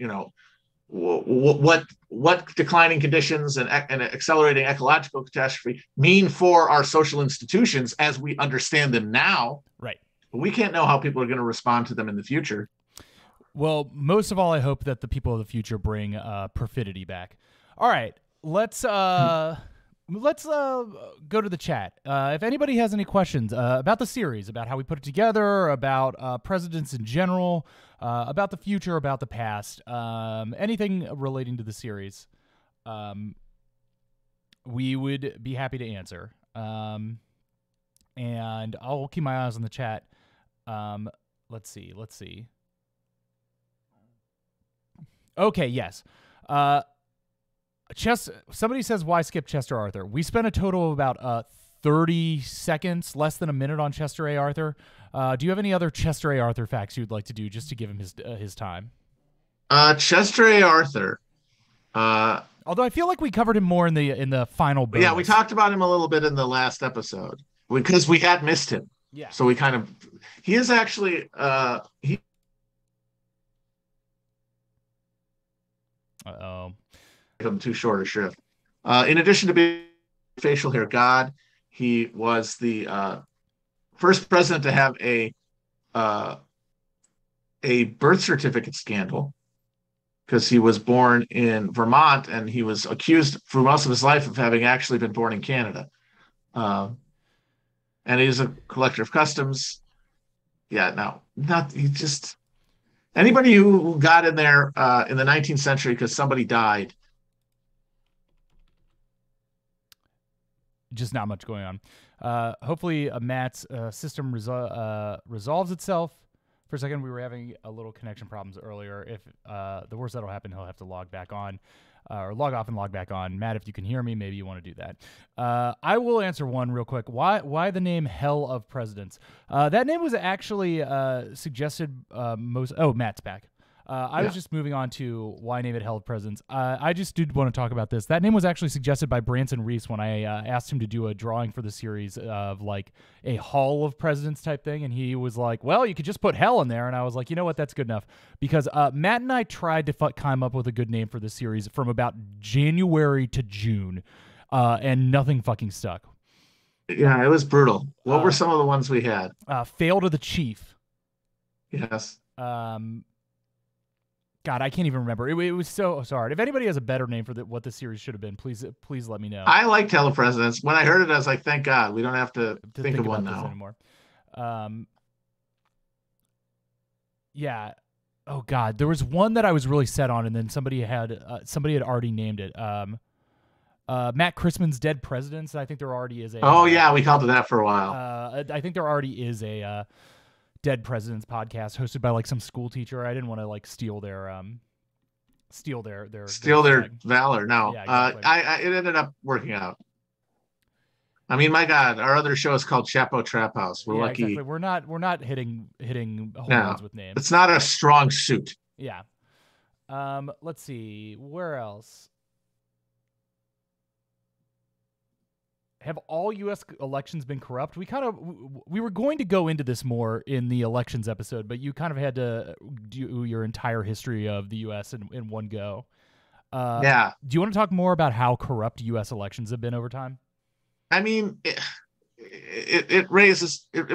Speaker 2: what declining conditions and accelerating ecological catastrophe mean for our social institutions as we understand them now.
Speaker 1: Right.
Speaker 2: But we can't know how people are going to respond to them in the future.
Speaker 1: Well, most of all, I hope that the people of the future bring perfidy back. All right, let's go to the chat. If anybody has any questions about the series, about how we put it together, about presidents in general, about the future, about the past, anything relating to the series, we would be happy to answer. And I'll keep my eyes on the chat. Let's see. Okay, yes. Somebody says, why skip Chester Arthur? We spent a total of about 30 seconds, less than a minute on Chester A. Arthur. Do you have any other Chester A. Arthur facts you'd like to do just to give him his time?
Speaker 2: Chester A. Arthur.
Speaker 1: Although I feel like we covered him more in the final bonus.
Speaker 2: Yeah, we talked about him a little bit in the last episode because we had missed him.
Speaker 1: Yeah.
Speaker 2: So he is actually
Speaker 1: Uh-oh.
Speaker 2: Him too short a shrift. In addition to being facial hair god, he was the first president to have a birth certificate scandal, because he was born in Vermont and he was accused for most of his life of having actually been born in Canada. And he's a collector of customs. Yeah, anybody who got in there in the 19th century because somebody died.
Speaker 1: Just not much going on. Hopefully Matt's system resolves itself. For a second, we were having a little connection problems earlier. If the worst that'll happen, he'll have to log back on. Or log off and log back on. Matt, if you can hear me, maybe you want to do that. I will answer one real quick. Why the name Hell of Presidents? That name was actually suggested Matt's back. I was just moving on to why name it Hell of Presidents. I just did want to talk about this. That name was actually suggested by Branson Reese when I asked him to do a drawing for the series of like a Hall of Presidents type thing. And he was like, well, you could just put Hell in there. And I was like, you know what? That's good enough. Because Matt and I tried to come up with a good name for the series from about January to June. And nothing fucking stuck.
Speaker 2: Yeah, it was brutal. What were some of the ones we had?
Speaker 1: Fail to the Chief.
Speaker 2: Yes.
Speaker 1: God, I can't even remember. It was so hard. If anybody has a better name for what the series should have been, please let me know.
Speaker 2: I liked Hell of Presidents. When I heard it, I was like, thank God we don't have to think of one now
Speaker 1: anymore. Yeah. Oh God, there was one that I was really set on, and then somebody had already named it. Matt Christman's Dead Presidents. I think there already is a.
Speaker 2: Oh yeah, we called it that for a while.
Speaker 1: I think there already is a. Dead Presidents podcast hosted by like some school teacher. I didn't want to like steal their
Speaker 2: valor. No,
Speaker 1: yeah, exactly.
Speaker 2: It ended up working out. I mean, my God, our other show is called Chapo Trap House. We're lucky.
Speaker 1: Exactly. We're not hitting home runs with names.
Speaker 2: It's not a strong suit.
Speaker 1: Yeah. Let's see where else. Have all U.S. elections been corrupt? We were going to go into this more in the elections episode, but you kind of had to do your entire history of the U.S. in one go.
Speaker 2: Yeah.
Speaker 1: Do you want to talk more about how corrupt U.S. elections have been over time?
Speaker 2: I mean, it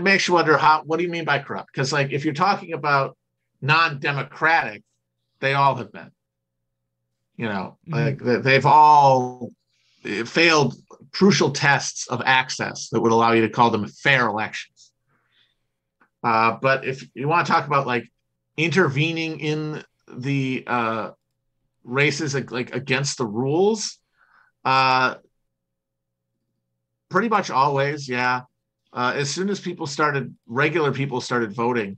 Speaker 2: makes you wonder what do you mean by corrupt? Because like if you're talking about non-democratic, they all have been. Like they've all failed crucial tests of access that would allow you to call them fair elections. But if you want to talk about like intervening in the races like against the rules, pretty much always, yeah. As soon as regular people started voting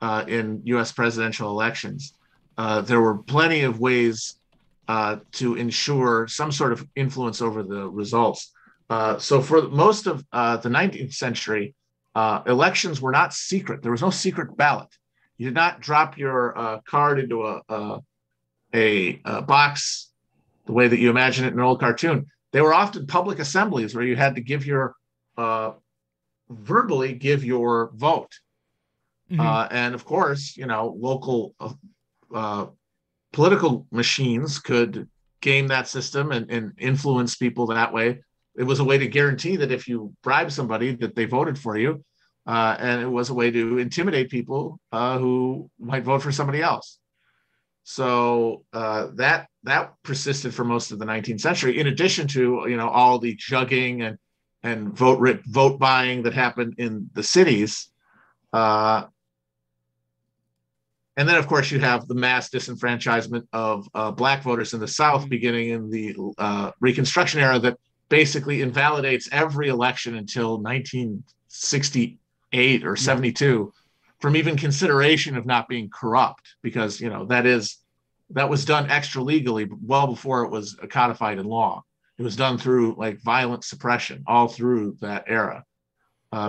Speaker 2: in U.S. presidential elections, there were plenty of ways to ensure some sort of influence over the results. So for most of the 19th century, elections were not secret. There was no secret ballot. You did not drop your card into a box the way that you imagine it in an old cartoon. They were often public assemblies where you had to verbally give your vote. And of course, local political machines could game that system and influence people that way. It was a way to guarantee that if you bribe somebody that they voted for you, and it was a way to intimidate people who might vote for somebody else. So that persisted for most of the 19th century, in addition to all the jugging and vote buying that happened in the cities. And then, of course, you have the mass disenfranchisement of Black voters in the South beginning in the Reconstruction era that basically invalidates every election until 1968 or 72 from even consideration of not being corrupt, because, that was done extra legally well before it was codified in law. It was done through like violent suppression all through that era.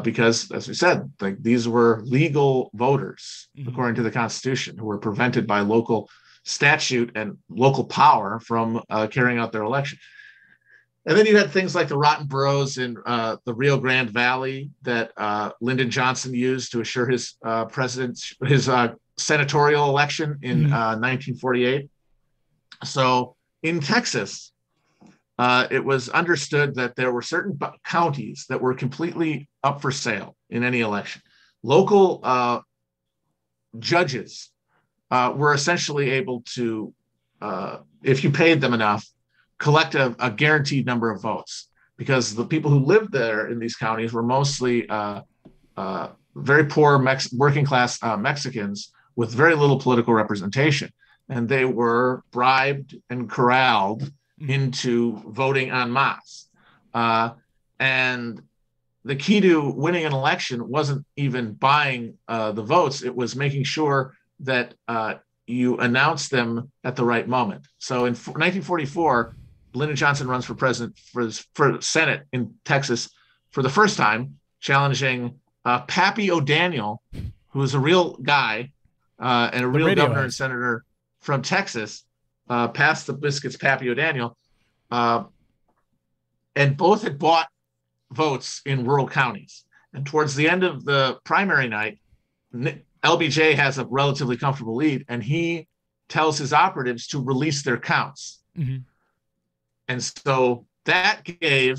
Speaker 2: Because, as we said, like these were legal voters, according to the Constitution, who were prevented by local statute and local power from carrying out their election. And then you had things like the rotten boroughs in the Rio Grande Valley that Lyndon Johnson used to assure his senatorial election in 1948. So in Texas, it was understood that there were certain counties that were completely up for sale in any election. Local judges were essentially able to, if you paid them enough, collect a guaranteed number of votes, because the people who lived there in these counties were mostly very poor working class Mexicans with very little political representation. And they were bribed and corralled into voting en masse. And the key to winning an election wasn't even buying the votes. It was making sure that you announce them at the right moment. So in 1944, Lyndon Johnson runs for president for Senate in Texas for the first time, challenging Pappy O'Daniel, who is a real guy and a real governor and senator from Texas, past the biscuits, Pappy O'Daniel. And both had bought votes in rural counties. And towards the end of the primary night, LBJ has a relatively comfortable lead, and he tells his operatives to release their counts. Mm-hmm. And so that gave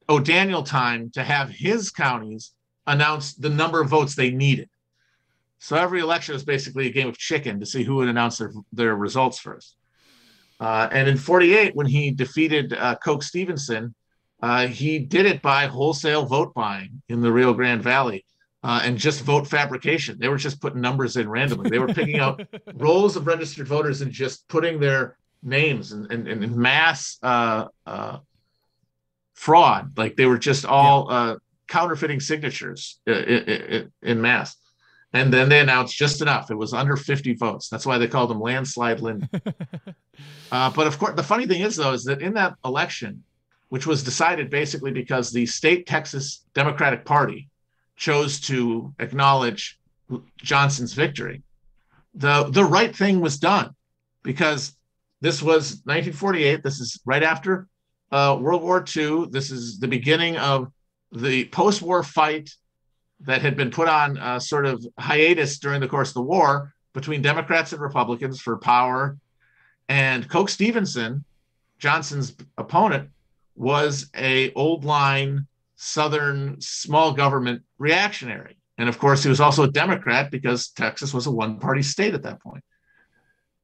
Speaker 2: O'Daniel time to have his counties announce the number of votes they needed. So every election was basically a game of chicken to see who would announce their results first. And in 48, when he defeated Coke Stevenson, he did it by wholesale vote buying in the Rio Grande Valley and just vote fabrication. They were just putting numbers in randomly. They were picking out rolls of registered voters and just putting their names in mass fraud. Like they were just all counterfeiting signatures in mass. And then they announced just enough. It was under 50 votes. That's why they called him Landslide Lyndon. But of course, the funny thing is, though, is that in that election, which was decided basically because the state Texas Democratic Party chose to acknowledge Johnson's victory, the right thing was done, because this was 1948. This is right after World War II. This is the beginning of the post-war fight that had been put on sort of hiatus during the course of the war between Democrats and Republicans for power. And Coke Stevenson, Johnson's opponent, was a old line Southern small government reactionary. And of course, he was also a Democrat because Texas was a one-party state at that point.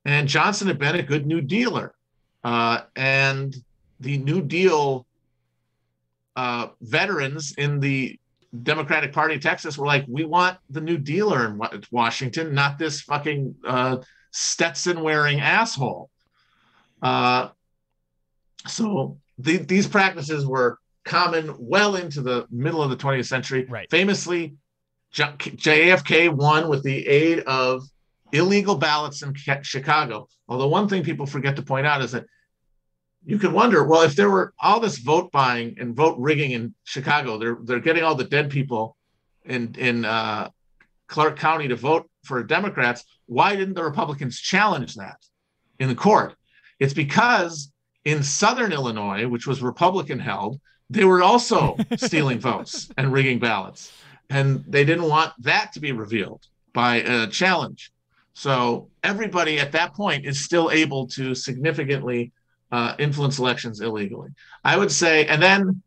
Speaker 2: And Johnson had been a good New Dealer. And the New Deal veterans in the Democratic Party of Texas were like, we want the New Dealer in Washington, not this fucking Stetson wearing asshole. So these practices were common well into the middle of the 20th century.
Speaker 1: Right.
Speaker 2: Famously, JFK won with the aid of illegal ballots in Chicago. Although one thing people forget to point out is that you could wonder, well, if there were all this vote buying and vote rigging in Chicago, they're getting all the dead people in Clark County to vote for Democrats. Why didn't the Republicans challenge that in the court? It's because in Southern Illinois, which was Republican held, they were also stealing votes and rigging ballots. And they didn't want that to be revealed by a challenge. So everybody at that point is still able to significantly influence elections illegally, I would say. And then,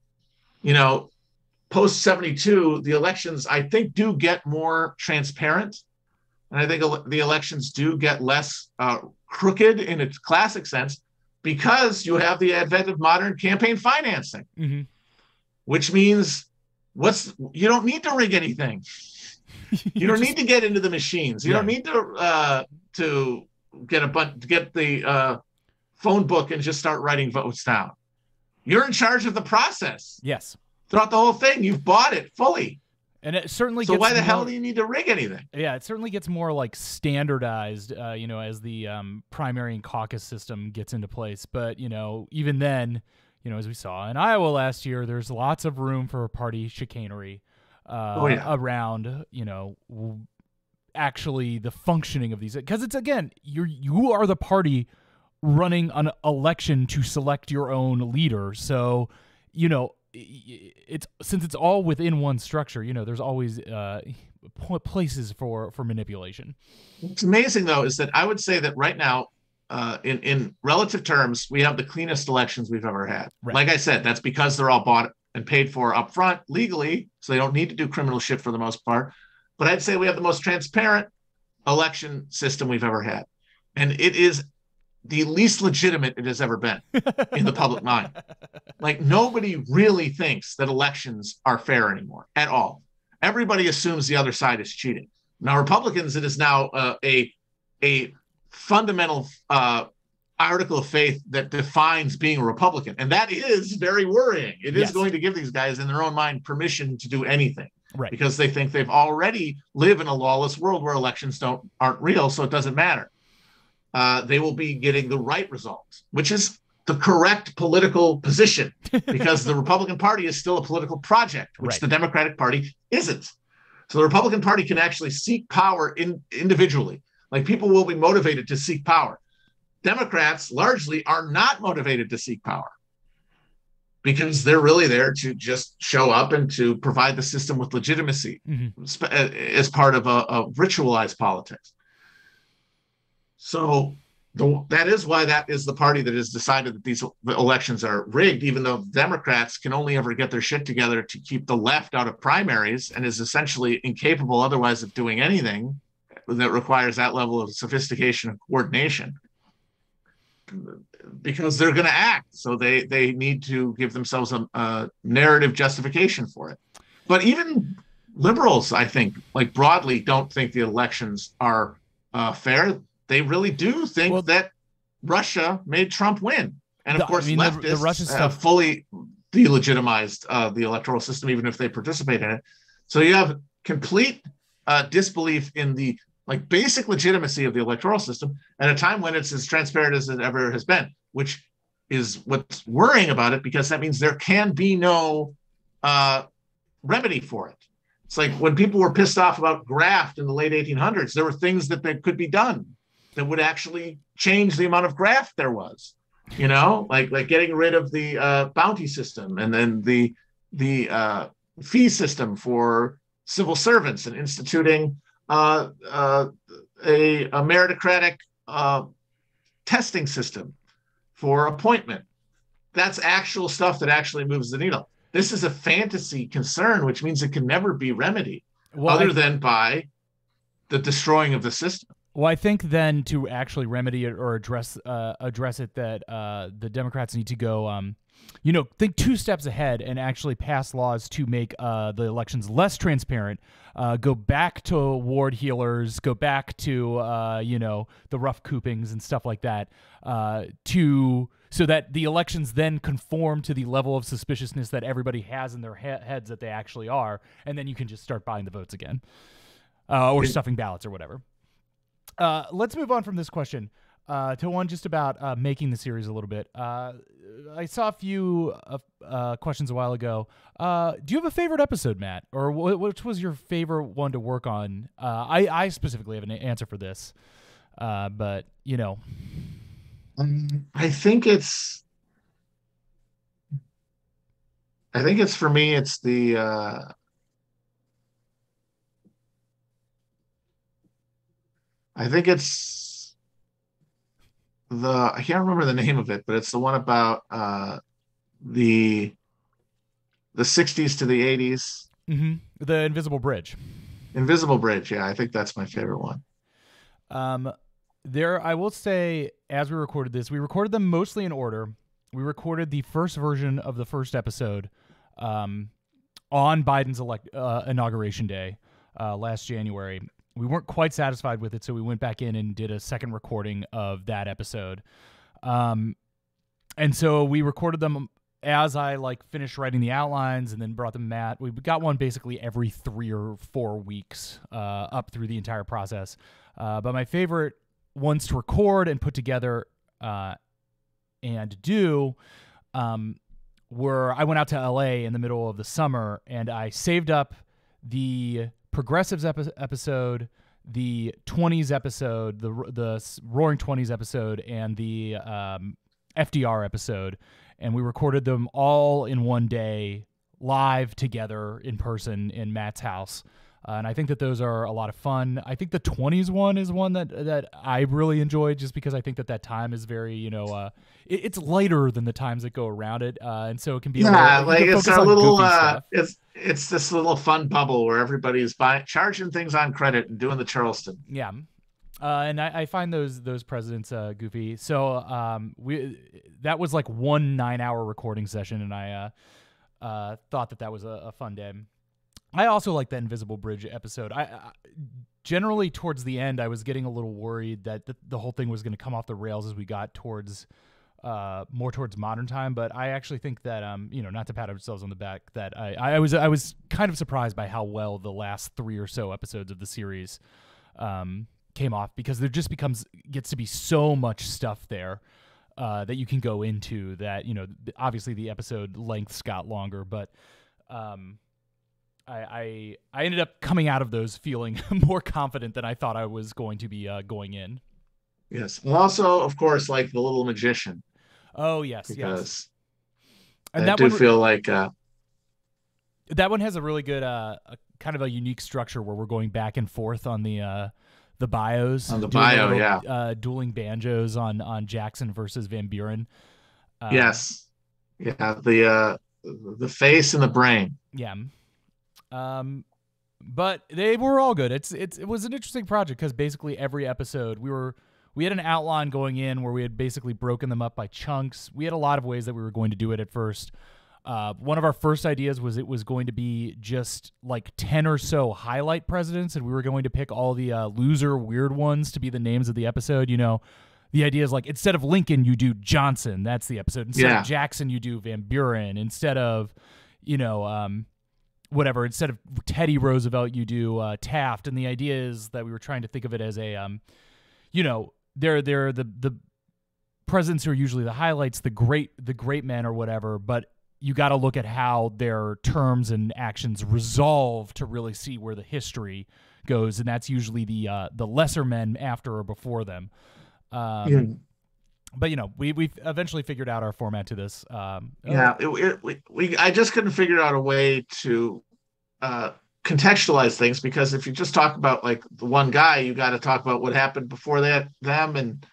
Speaker 2: post 72, the elections, I think, do get more transparent. And I think the elections do get less crooked in its classic sense, because you have the advent of modern campaign financing, mm-hmm. which means you don't need to rig anything. You don't need to get into the machines. You don't need to get the phone book and just start writing votes down. You're in charge of the process.
Speaker 1: Yes.
Speaker 2: Throughout the whole thing, you've bought it fully.
Speaker 1: And it certainly
Speaker 2: so
Speaker 1: gets
Speaker 2: why the hell do you need to rig anything?
Speaker 1: Yeah, it certainly gets more like standardized, as the primary and caucus system gets into place. But, even then, as we saw in Iowa last year, there's lots of room for party chicanery around, actually the functioning of these. Because it's, again, you are the party running an election to select your own leader. So, since it's all within one structure, there's always places for manipulation.
Speaker 2: What's amazing, though, is that I would say that right now, in relative terms, we have the cleanest elections we've ever had. Right. Like I said, that's because they're all bought and paid for up front legally, so they don't need to do criminal shit for the most part. But I'd say we have the most transparent election system we've ever had. And it is the least legitimate it has ever been in the public mind. Like, nobody really thinks that elections are fair anymore at all. Everybody assumes the other side is cheating. Now, Republicans, it is now a fundamental article of faith that defines being a Republican. And that is very worrying. It is going to give these guys in their own mind permission to do anything.
Speaker 1: Right.
Speaker 2: Because they think they've already live in a lawless world where elections aren't real, so it doesn't matter. They will be getting the right results, which is the correct political position, because the Republican Party is still a political project, which the Democratic Party isn't. So the Republican Party can actually seek power individually. Like, people will be motivated to seek power. Democrats largely are not motivated to seek power, because they're really there to just show up and to provide the system with legitimacy as part of a ritualized politics. So that is why that is the party that has decided that these elections are rigged, even though Democrats can only ever get their shit together to keep the left out of primaries and is essentially incapable otherwise of doing anything that requires that level of sophistication and coordination. Because they're going to act, so they need to give themselves a narrative justification for it. But even liberals, I think, like broadly, don't think the elections are fair. They really do think that Russia made Trump win, and of course, leftists
Speaker 1: the Russia stuff
Speaker 2: have fully delegitimized the electoral system, even if they participate in it. So you have complete disbelief in the basic legitimacy of the electoral system at a time when it's as transparent as it ever has been, which is what's worrying about it, because that means there can be no remedy for it. It's like when people were pissed off about graft in the late 1800s, there were things that could be done that would actually change the amount of graft there was, like getting rid of the bounty system, and then the fee system for civil servants, and instituting a meritocratic testing system for appointment. That's actual stuff that actually moves the needle. This is a fantasy concern, which means it can never be remedied other than by the destroying of the system.
Speaker 1: Well, I think then to actually remedy it or address it, that the Democrats need to go, think 2 steps ahead and actually pass laws to make the elections less transparent. Go back to ward healers, go back to the rough coopings and stuff like that, so that the elections then conform to the level of suspiciousness that everybody has in their heads that they actually are, and then you can just start buying the votes again, or stuffing ballots or whatever. Let's move on from this question to one just about making the series a little bit. I saw a few questions a while ago. Do you have a favorite episode, Matt? Or which was your favorite one to work on? I specifically have an answer for this, but
Speaker 2: I think it's for me, it's the I think it's I can't remember the name of it, but it's the one about the 60s to the 80s.
Speaker 1: Mm-hmm. The Invisible Bridge.
Speaker 2: Invisible Bridge, yeah, I think that's my favorite one.
Speaker 1: I will say, as we recorded this, we recorded them mostly in order. We recorded the first version of the first episode on Biden's inauguration day last January. We weren't quite satisfied with it, so we went back in and did a second recording of that episode. And so we recorded them as I finished writing the outlines, and then brought them to Matt. We got one basically every 3 or 4 weeks up through the entire process. But my favorite ones to record and put together and do were, I went out to LA in the middle of the summer, and I saved up the Progressives episode, the 20s episode, the Roaring 20s episode, and the FDR episode, and we recorded them all in one day, live together in person in Matt's house. And I think that those are a lot of fun. I think the 20s one is one that I really enjoyed, just because I think that time is very, it's lighter than the times that go around it. And so it can be
Speaker 2: it's a little, it's this little fun bubble where everybody's charging things on credit and doing the Charleston.
Speaker 1: Yeah. And I find those presidents goofy. So that was like one 9-hour recording session, and I thought that was a fun day. I also like the Invisible Bridge episode. I generally towards the end, I was getting a little worried that the whole thing was going to come off the rails as we got towards more towards modern time. But I actually think that not to pat ourselves on the back, that I was kind of surprised by how well the last 3 or so episodes of the series came off, because there just gets to be so much stuff there that you can go into. That obviously the episode lengths got longer, but I ended up coming out of those feeling more confident than I thought I was going to be going in.
Speaker 2: Yes. And also, of course, like the little magician.
Speaker 1: Oh, yes,
Speaker 2: because
Speaker 1: And
Speaker 2: I do feel like
Speaker 1: that one has a really good kind of a unique structure where we're going back and forth on the bios.
Speaker 2: On the bio,
Speaker 1: dueling banjos on Jackson versus Van Buren.
Speaker 2: Yes. Yeah, the face and the brain.
Speaker 1: Yeah. But they were all good. It was an interesting project because basically every episode we had an outline going in where we had basically broken them up by chunks. We had a lot of ways that we were going to do it at first. One of our first ideas was it was going to be just like 10 or so highlight presidents, and we were going to pick all the loser weird ones to be the names of the episode. The idea is like, instead of Lincoln, you do Johnson. That's the episode. Instead of Jackson, you do Van Buren. Instead of, whatever. Instead of Teddy Roosevelt, you do Taft. And the idea is that we were trying to think of it as a, they're the presidents who are usually the highlights, the great men or whatever. But you got to look at how their terms and actions resolve to really see where the history goes, and that's usually the lesser men after or before them. But we've eventually figured out our format to this.
Speaker 2: I just couldn't figure out a way to contextualize things, because if you just talk about like the one guy, you got to talk about what happened before them,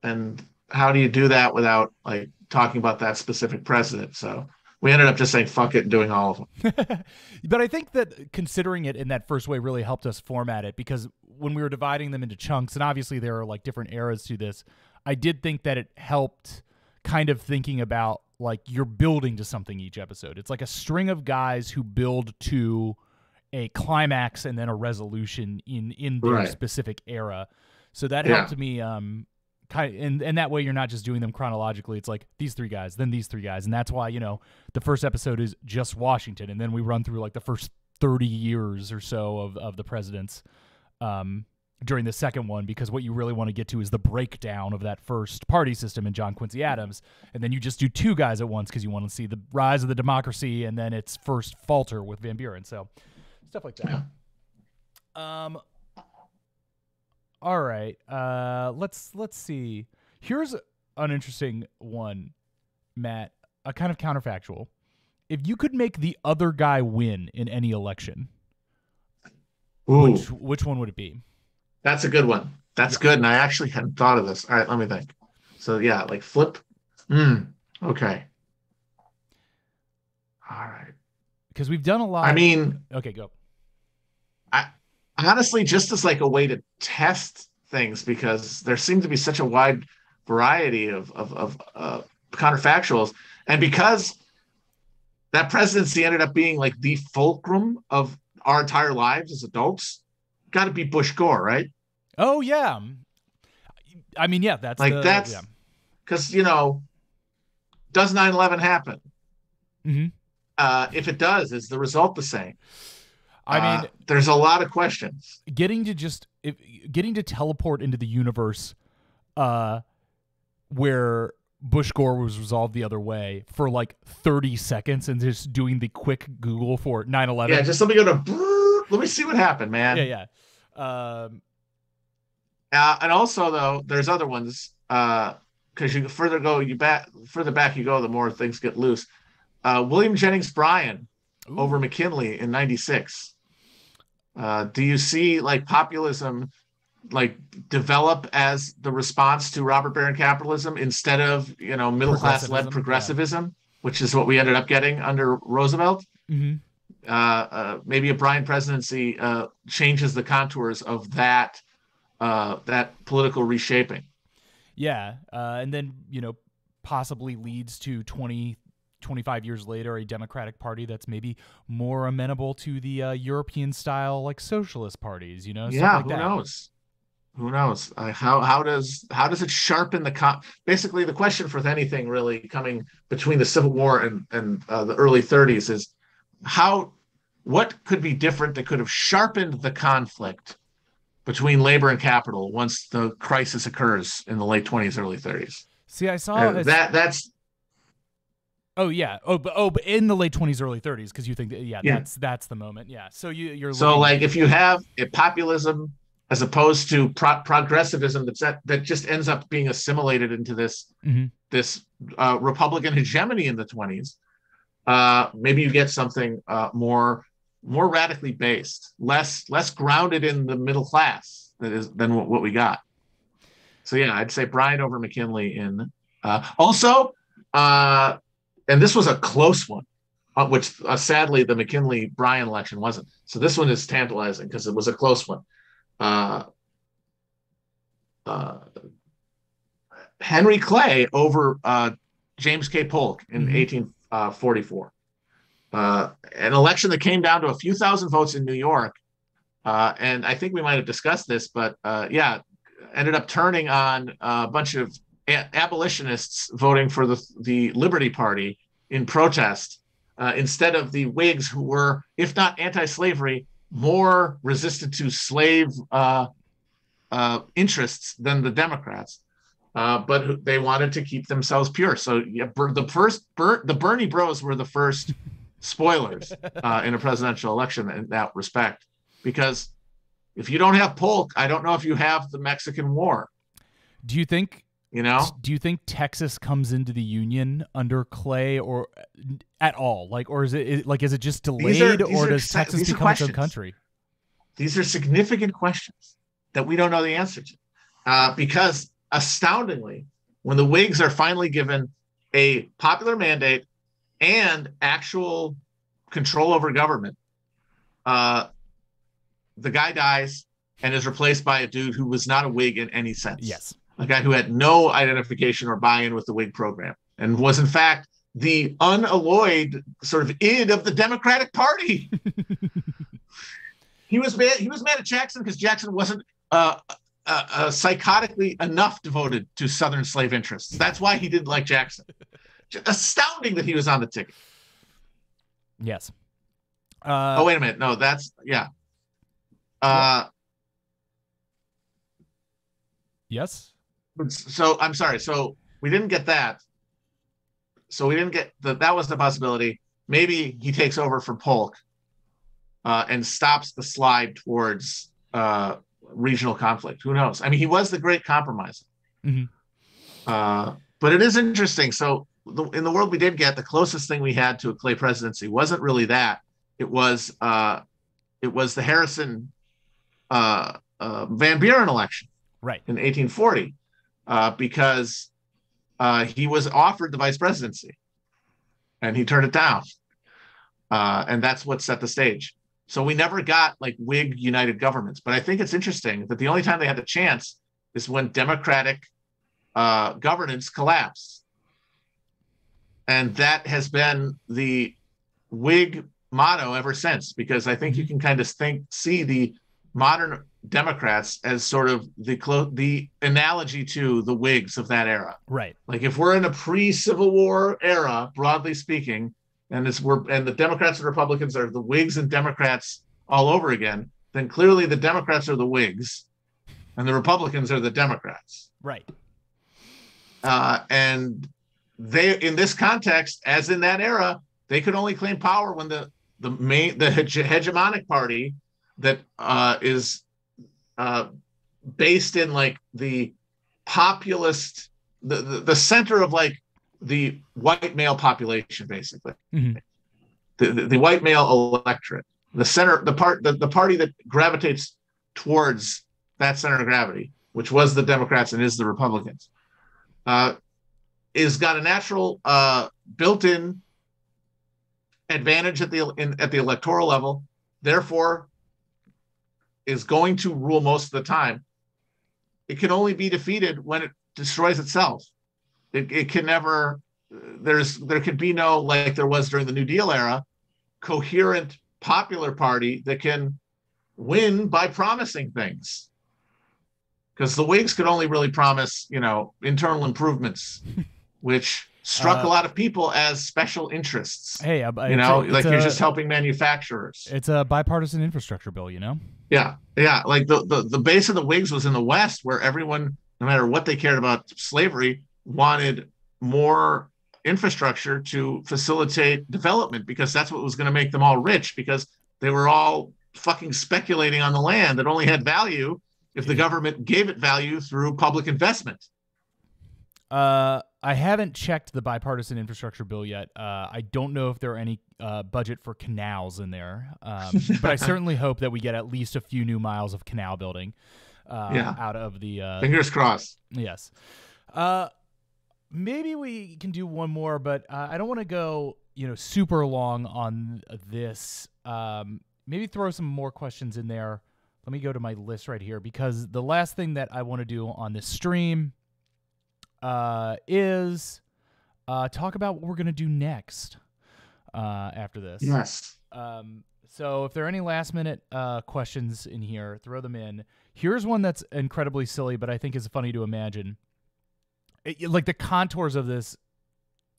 Speaker 2: and how do you do that without like talking about that specific president? So we ended up just saying fuck it and doing all of them.
Speaker 1: But I think that considering it in that first way really helped us format it, because when we were dividing them into chunks, and obviously there are like different eras to this, I did think that it helped kind of thinking about like you're building to something each episode. It's like a string of guys who build to a climax and then a resolution in their specific era. So that helped me and that way you're not just doing them chronologically. It's like these 3 guys, then these 3 guys. And that's why, the first episode is just Washington, and then we run through like the first 30 years or so of the presidents during the second one, because what you really want to get to is the breakdown of that first party system in John Quincy Adams. And then you just do 2 guys at once because you want to see the rise of the democracy and then its first falter with Van Buren. So stuff like that. All right. Let's see. Here's an interesting one, Matt, a kind of counterfactual. If you could make the other guy win in any election, which one would it be?
Speaker 2: That's a good one. That's good. And I actually hadn't thought of this. All right, let me think. So yeah, like flip. Okay. All right.
Speaker 1: Because we've done a lot.
Speaker 2: I mean,
Speaker 1: okay, go.
Speaker 2: I honestly, just as like a way to test things, because there seemed to be such a wide variety of counterfactuals, and because that presidency ended up being like the fulcrum of our entire lives as adults, got to be Bush Gore, right?
Speaker 1: Oh yeah. I mean, yeah, that's
Speaker 2: like that's because does 9/11 happen? If it does, is the result the same?
Speaker 1: I mean,
Speaker 2: there's a lot of questions.
Speaker 1: Getting to teleport into the universe, where Bush Gore was resolved the other way for like 30 seconds, and just doing the quick Google for 9/11.
Speaker 2: Yeah, just let me go to. Let me see what happened, man.
Speaker 1: Yeah.
Speaker 2: And also, though, there's other ones because you further back you go, the more things get loose. William Jennings Bryan over McKinley in '96. Do you see like populism like develop as the response to robber baron capitalism instead of middle class led progressivism, which is what we ended up getting under Roosevelt? Maybe a Bryan presidency changes the contours of that political reshaping.
Speaker 1: Yeah, and then possibly leads to 25 years later, a Democratic Party that's maybe more amenable to the European style, like socialist parties, stuff like
Speaker 2: who
Speaker 1: that.
Speaker 2: knows? Who knows? How does it sharpen basically the question for anything really coming between the Civil War and the early 30s is what could be different that could have sharpened the conflict between labor and capital once the crisis occurs in the late 20s, early 30s.
Speaker 1: See, I saw
Speaker 2: that's.
Speaker 1: Oh yeah. But in the late 20s, early 30s, because you think that's the moment. Yeah. So you're
Speaker 2: so like if you have a populism as opposed to progressivism that just ends up being assimilated into this Republican hegemony in the 20s, maybe you get something more radically based, less grounded in the middle class than what we got. So yeah, I'd say Bryan over McKinley in also, and this was a close one, which sadly the McKinley-Bryan election wasn't. So this one is tantalizing because it was a close one. Henry Clay over James K. Polk in 1844. An election that came down to a few thousand votes in New York. And I think we might have discussed this, but ended up turning on a bunch of abolitionists voting for the Liberty Party in protest instead of the Whigs, who were, if not anti-slavery, more resistant to slave interests than the Democrats, but they wanted to keep themselves pure. So the Bernie Bros were the first spoilers in a presidential election in that respect, because if you don't have Polk, I don't know if you have the Mexican War.
Speaker 1: Do you think?
Speaker 2: Do
Speaker 1: you think Texas comes into the Union under Clay or at all? Or is it just delayed, or does Texas become its own country?
Speaker 2: These are significant questions that we don't know the answer to, because astoundingly, when the Whigs are finally given a popular mandate and actual control over government, the guy dies and is replaced by a dude who was not a Whig in any sense.
Speaker 1: Yes.
Speaker 2: A guy who had no identification or buy-in with the Whig program and was, in fact, the unalloyed sort of id of the Democratic Party. He was mad at Jackson because Jackson wasn't psychotically enough devoted to Southern slave interests. That's why he didn't like Jackson. Just astounding that he was on the ticket.
Speaker 1: Yes.
Speaker 2: Oh, wait a minute. No, that's, yeah.
Speaker 1: Yes.
Speaker 2: So I'm sorry. So we didn't get that. So we didn't get that was the possibility. Maybe he takes over for Polk and stops the slide towards regional conflict. Who knows? I mean, he was the great compromiser. But it is interesting. So in the world we did get, the closest thing we had to a Clay presidency wasn't really that. It was the Harrison Van Buren election,
Speaker 1: right,
Speaker 2: in 1840, because he was offered the vice presidency and he turned it down, and that's what set the stage. So we never got like Whig united governments. But I think it's interesting that the only time they had the chance is when Democratic governance collapsed, and that has been the Whig motto ever since, because I think you can kind of see the modern Democrats as sort of the analogy to the Whigs of that era.
Speaker 1: Right.
Speaker 2: Like if we're in a pre-Civil War era, broadly speaking, and the Democrats and Republicans are the Whigs and Democrats all over again, then clearly the Democrats are the Whigs and the Republicans are the Democrats.
Speaker 1: Right.
Speaker 2: And they, in this context, as in that era, they could only claim power when the hegemonic party that is based in like the populist, the center of like the white male population, basically, the white male electorate, the center, the party that gravitates towards that center of gravity, which was the Democrats and is the Republicans, is got a natural built-in advantage at the electoral level, therefore is going to rule most of the time. It can only be defeated when it destroys itself. It can never, there could be no, like there was during the New Deal era, coherent popular party that can win by promising things. Because the Whigs could only really promise, internal improvements, which struck a lot of people as special interests.
Speaker 1: Hey,
Speaker 2: you're just helping manufacturers.
Speaker 1: It's a bipartisan infrastructure bill,
Speaker 2: Yeah. Like the base of the Whigs was in the West, where everyone, no matter what they cared about slavery, wanted more infrastructure to facilitate development, because that's what was going to make them all rich, because they were all fucking speculating on the land that only had value if the government gave it value through public investment.
Speaker 1: I haven't checked the bipartisan infrastructure bill yet. I don't know if there are any budget for canals in there, but I certainly hope that we get at least a few new miles of canal building out of the...
Speaker 2: Fingers crossed.
Speaker 1: Yes. Maybe we can do one more, but I don't want to go super long on this. Maybe throw some more questions in there. Let me go to my list right here, because the last thing that I want to do on this stream is talk about what we're going to do next after this.
Speaker 2: Yes.
Speaker 1: So if there are any last-minute questions in here, throw them in. Here's one that's incredibly silly, but I think is funny to imagine. Like the contours of this,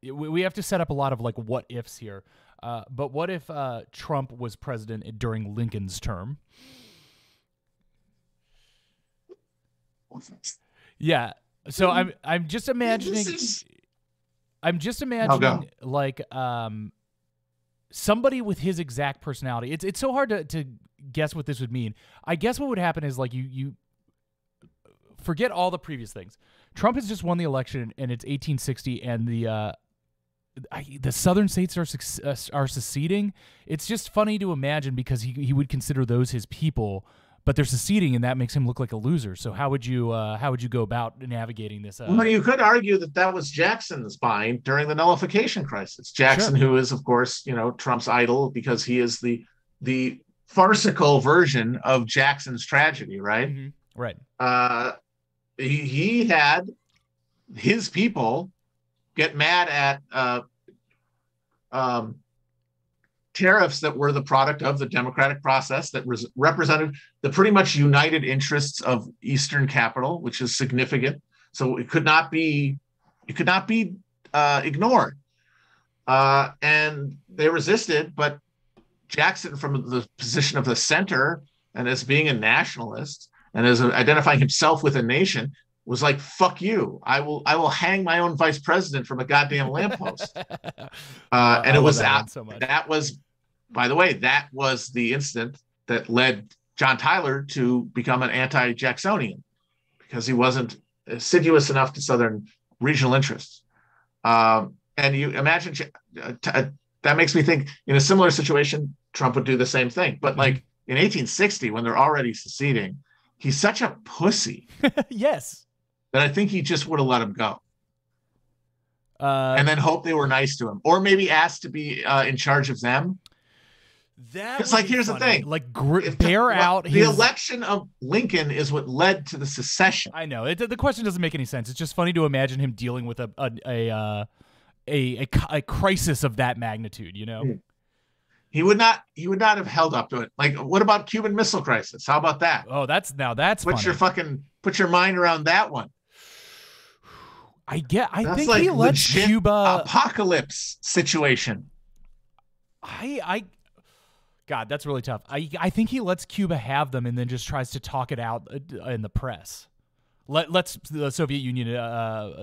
Speaker 1: we have to set up a lot of like what-ifs here. But what if Trump was president during Lincoln's term? Yeah. So I'm just imagining like somebody with his exact personality. It's so hard to guess what this would mean. I guess what would happen is like you forget all the previous things. Trump has just won the election, and it's 1860, and the southern states are seceding. It's just funny to imagine, because he would consider those his people, but they're seceding, and that makes him look like a loser. So how would you go about navigating this?
Speaker 2: Well, you could argue that was Jackson's mind during the nullification crisis. Jackson, sure, who is of course Trump's idol, because he is the farcical version of Jackson's tragedy, right?
Speaker 1: Mm-hmm. Right.
Speaker 2: He had his people get mad at tariffs that were the product of the democratic process, that represented the pretty much united interests of Eastern capital, which is significant. So it could not be ignored. And they resisted, but Jackson, from the position of the center and as being a nationalist and as identifying himself with a nation, was like, fuck you. I will hang my own vice president from a goddamn lamppost. And it was that was, by the way, that was the incident that led John Tyler to become an anti-Jacksonian, because he wasn't assiduous enough to Southern regional interests. And you imagine that makes me think, in a similar situation, Trump would do the same thing. But like in 1860, when they're already seceding, he's such a pussy.
Speaker 1: Yes.
Speaker 2: That I think he just would have let him go. And then hope they were nice to him, or maybe asked to be in charge of them. It's like, here's the thing,
Speaker 1: like bear out
Speaker 2: the election of Lincoln is what led to the secession.
Speaker 1: I know the question doesn't make any sense. It's just funny to imagine him dealing with a crisis of that magnitude.
Speaker 2: He would not have held up to it. Like, what about Cuban Missile Crisis? How about that?
Speaker 1: Oh, that's
Speaker 2: put your mind around that one.
Speaker 1: I think
Speaker 2: like
Speaker 1: he lets Cuba
Speaker 2: apocalypse situation.
Speaker 1: God, that's really tough. I think he lets Cuba have them and then just tries to talk it out in the press. Let's the Soviet Union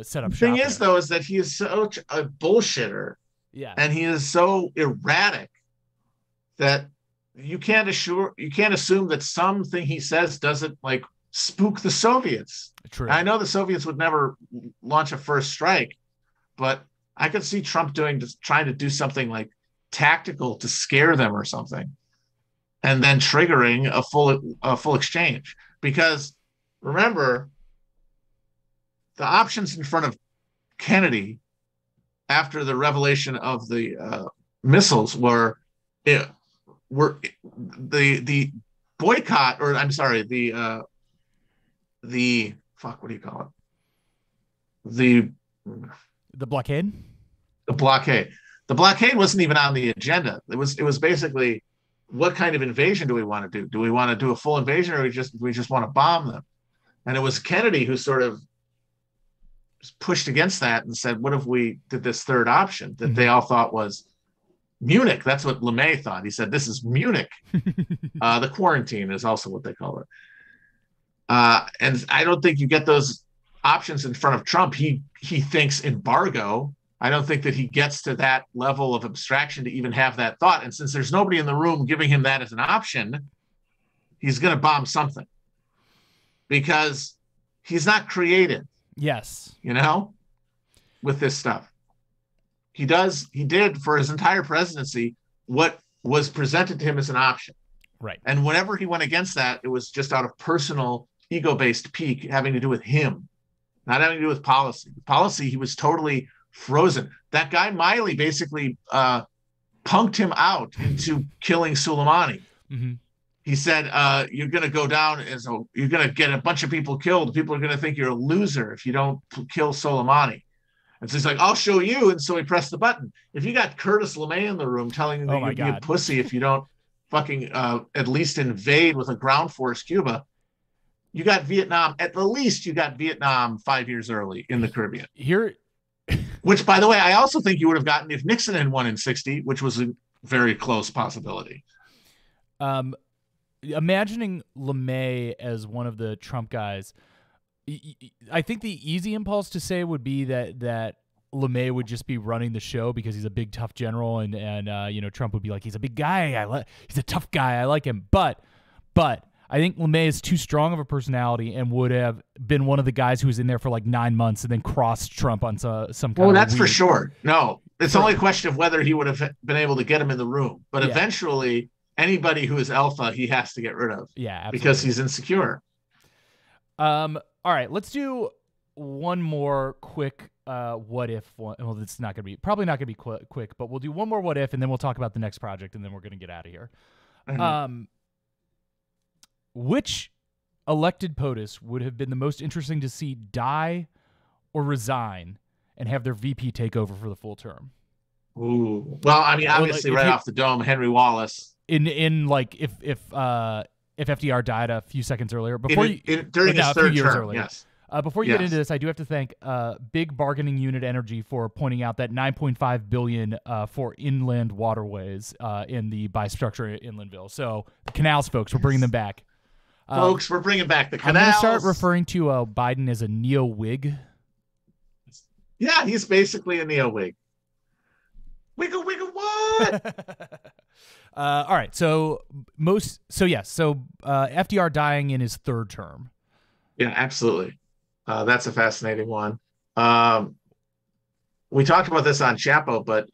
Speaker 1: set up.
Speaker 2: The thing is, though, is that he is such a bullshitter.
Speaker 1: Yeah,
Speaker 2: and he is so erratic that you can't assume that something he says doesn't like spook the Soviets.
Speaker 1: True.
Speaker 2: I know the Soviets would never launch a first strike, but I could see Trump trying to do something like tactical to scare them or something, and then triggering a full exchange. Because remember, the options in front of Kennedy after the revelation of the missiles were the boycott, or I'm sorry, the fuck, what do you call it? The
Speaker 1: blockade?
Speaker 2: The blockade. The blockade wasn't even on the agenda. It was basically, what kind of invasion do we want to do? Do we want to do a full invasion, or we just want to bomb them? And it was Kennedy who sort of pushed against that and said, what if we did this third option that they all thought was Munich? That's what LeMay thought. He said, this is Munich. The quarantine is also what they call it. And I don't think you get those options in front of Trump. He thinks embargo. I don't think that he gets to that level of abstraction to even have that thought. And since there's nobody in the room giving him that as an option, he's going to bomb something because he's not creative.
Speaker 1: Yes.
Speaker 2: With this stuff. He did for his entire presidency what was presented to him as an option.
Speaker 1: Right.
Speaker 2: And whenever he went against that, it was just out of personal ego-based pique having to do with him, not having to do with policy. Policy, he was totally frozen. That guy Miley basically punked him out into killing Soleimani.
Speaker 1: Mm-hmm.
Speaker 2: He said, you're going to go down you're going to get a bunch of people killed. People are going to think you're a loser if you don't kill Soleimani. And so he's like, I'll show you. And so he pressed the button. If you got Curtis LeMay in the room telling you that you'd be a pussy if you don't fucking at least invade with a ground force Cuba, you got Vietnam. At the least, you got Vietnam 5 years early in the Caribbean. Which, by the way, I also think you would have gotten if Nixon had won in 60, which was a very close possibility.
Speaker 1: Imagining LeMay as one of the Trump guys, I think the easy impulse to say would be that LeMay would just be running the show because he's a big, tough general, and Trump would be like, he's a big guy, he's a tough guy, I like him. But I think LeMay is too strong of a personality and would have been one of the guys who was in there for like 9 months and then crossed Trump on some kind of.
Speaker 2: Well, that's for sure. No, it's only a question of whether he would have been able to get him in the room. But eventually, anybody who is alpha, he has to get rid of.
Speaker 1: Yeah, absolutely.
Speaker 2: Because he's insecure.
Speaker 1: All right, let's do one more quick what if one. Well, it's probably not gonna be quick, but we'll do one more what if, and then we'll talk about the next project, and then we're gonna get out of here. Mm-hmm. Which elected POTUS would have been the most interesting to see die or resign and have their VP take over for the full term?
Speaker 2: Ooh. Well, I mean, obviously, off the dome, Henry Wallace.
Speaker 1: In like if FDR died a few seconds earlier,
Speaker 2: during his third term, earlier. Yes.
Speaker 1: Before you get into this, I do have to thank Big Bargaining Unit Energy for pointing out that $9.5 billion for inland waterways in the bistructure inland bill. So the canals, folks, we're bringing them back.
Speaker 2: Folks, we're bringing back the canals.
Speaker 1: I'm going to start referring to Biden as a neo-Whig.
Speaker 2: Yeah, he's basically a neo-Whig. Wiggle, wiggle, what?
Speaker 1: All right, so FDR dying in his third term.
Speaker 2: Yeah, absolutely. That's a fascinating one. We talked about this on Chapo, but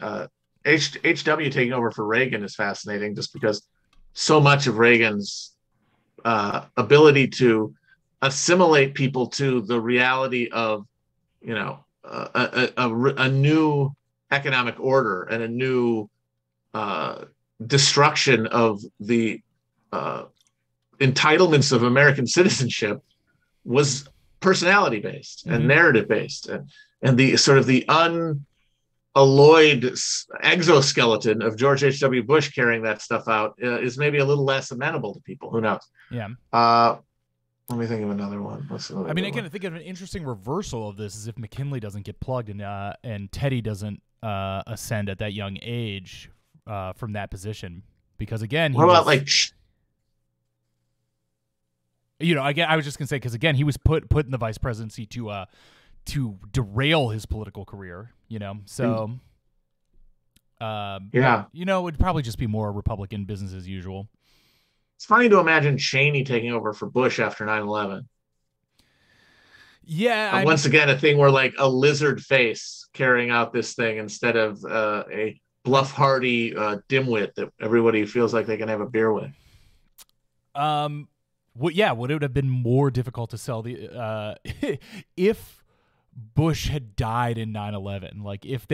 Speaker 2: HW taking over for Reagan is fascinating just because so much of Reagan's ability to assimilate people to the reality of, a new economic order and a new destruction of the entitlements of American citizenship was personality based and narrative based, and the sort of the unalloyed exoskeleton of George H.W. Bush carrying that stuff out is maybe a little less amenable to people. Who knows?
Speaker 1: Yeah.
Speaker 2: Let me think of another one.
Speaker 1: I think of an interesting reversal of this is if McKinley doesn't get plugged and Teddy doesn't ascend at that young age from that position, because again, I was just gonna say, because again, he was put in the vice presidency to derail his political career. So it would probably just be more Republican business as usual.
Speaker 2: It's funny to imagine Cheney taking over for Bush after 9/11.
Speaker 1: Yeah,
Speaker 2: once again, a thing where like a lizard face carrying out this thing instead of a bluff hardy dimwit that everybody feels like they can have a beer with.
Speaker 1: Would it have been more difficult to sell the if Bush had died in 9/11? Like if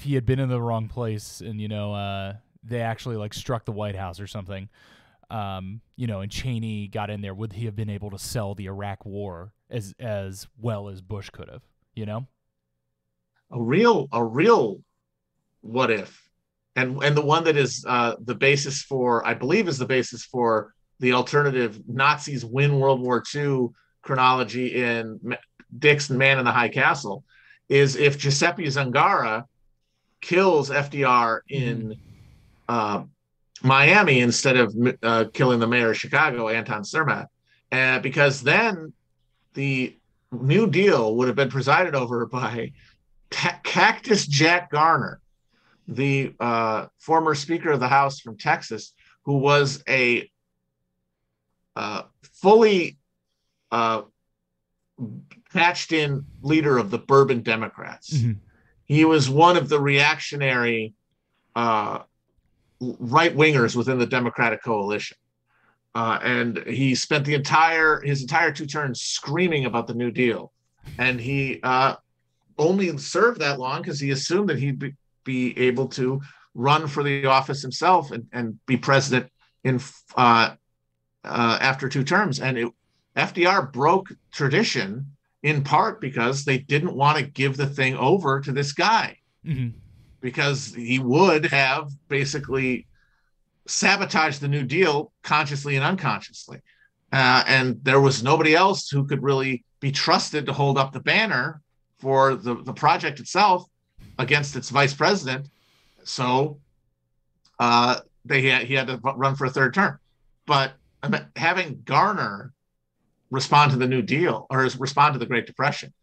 Speaker 1: he had been in the wrong place and they actually like struck the White House or something, and Cheney got in there, would he have been able to sell the Iraq War as well as Bush could have?
Speaker 2: A real What If, and the one that is the basis for, I believe, is the basis for the alternative Nazis win World War II chronology in Dick's Man in the High Castle, is if Giuseppe Zangara kills FDR in Miami instead of killing the mayor of Chicago, Anton Cermak, because then the New Deal would have been presided over by Cactus Jack Garner, the former Speaker of the House from Texas, who was a fully patched-in leader of the Bourbon Democrats. Mm-hmm. He was one of the reactionary right-wingers within the Democratic coalition. And he spent his entire 2 terms screaming about the New Deal. And he only served that long because he assumed that he'd be able to run for the office himself and be president in after 2 terms. And FDR broke tradition in part because they didn't want to give the thing over to this guy, because he would have basically sabotaged the New Deal consciously and unconsciously. And there was nobody else who could really be trusted to hold up the banner for the project itself against its vice president. So he had to run for a 3rd term. But having Garner respond to the New Deal, or respond to the Great Depression,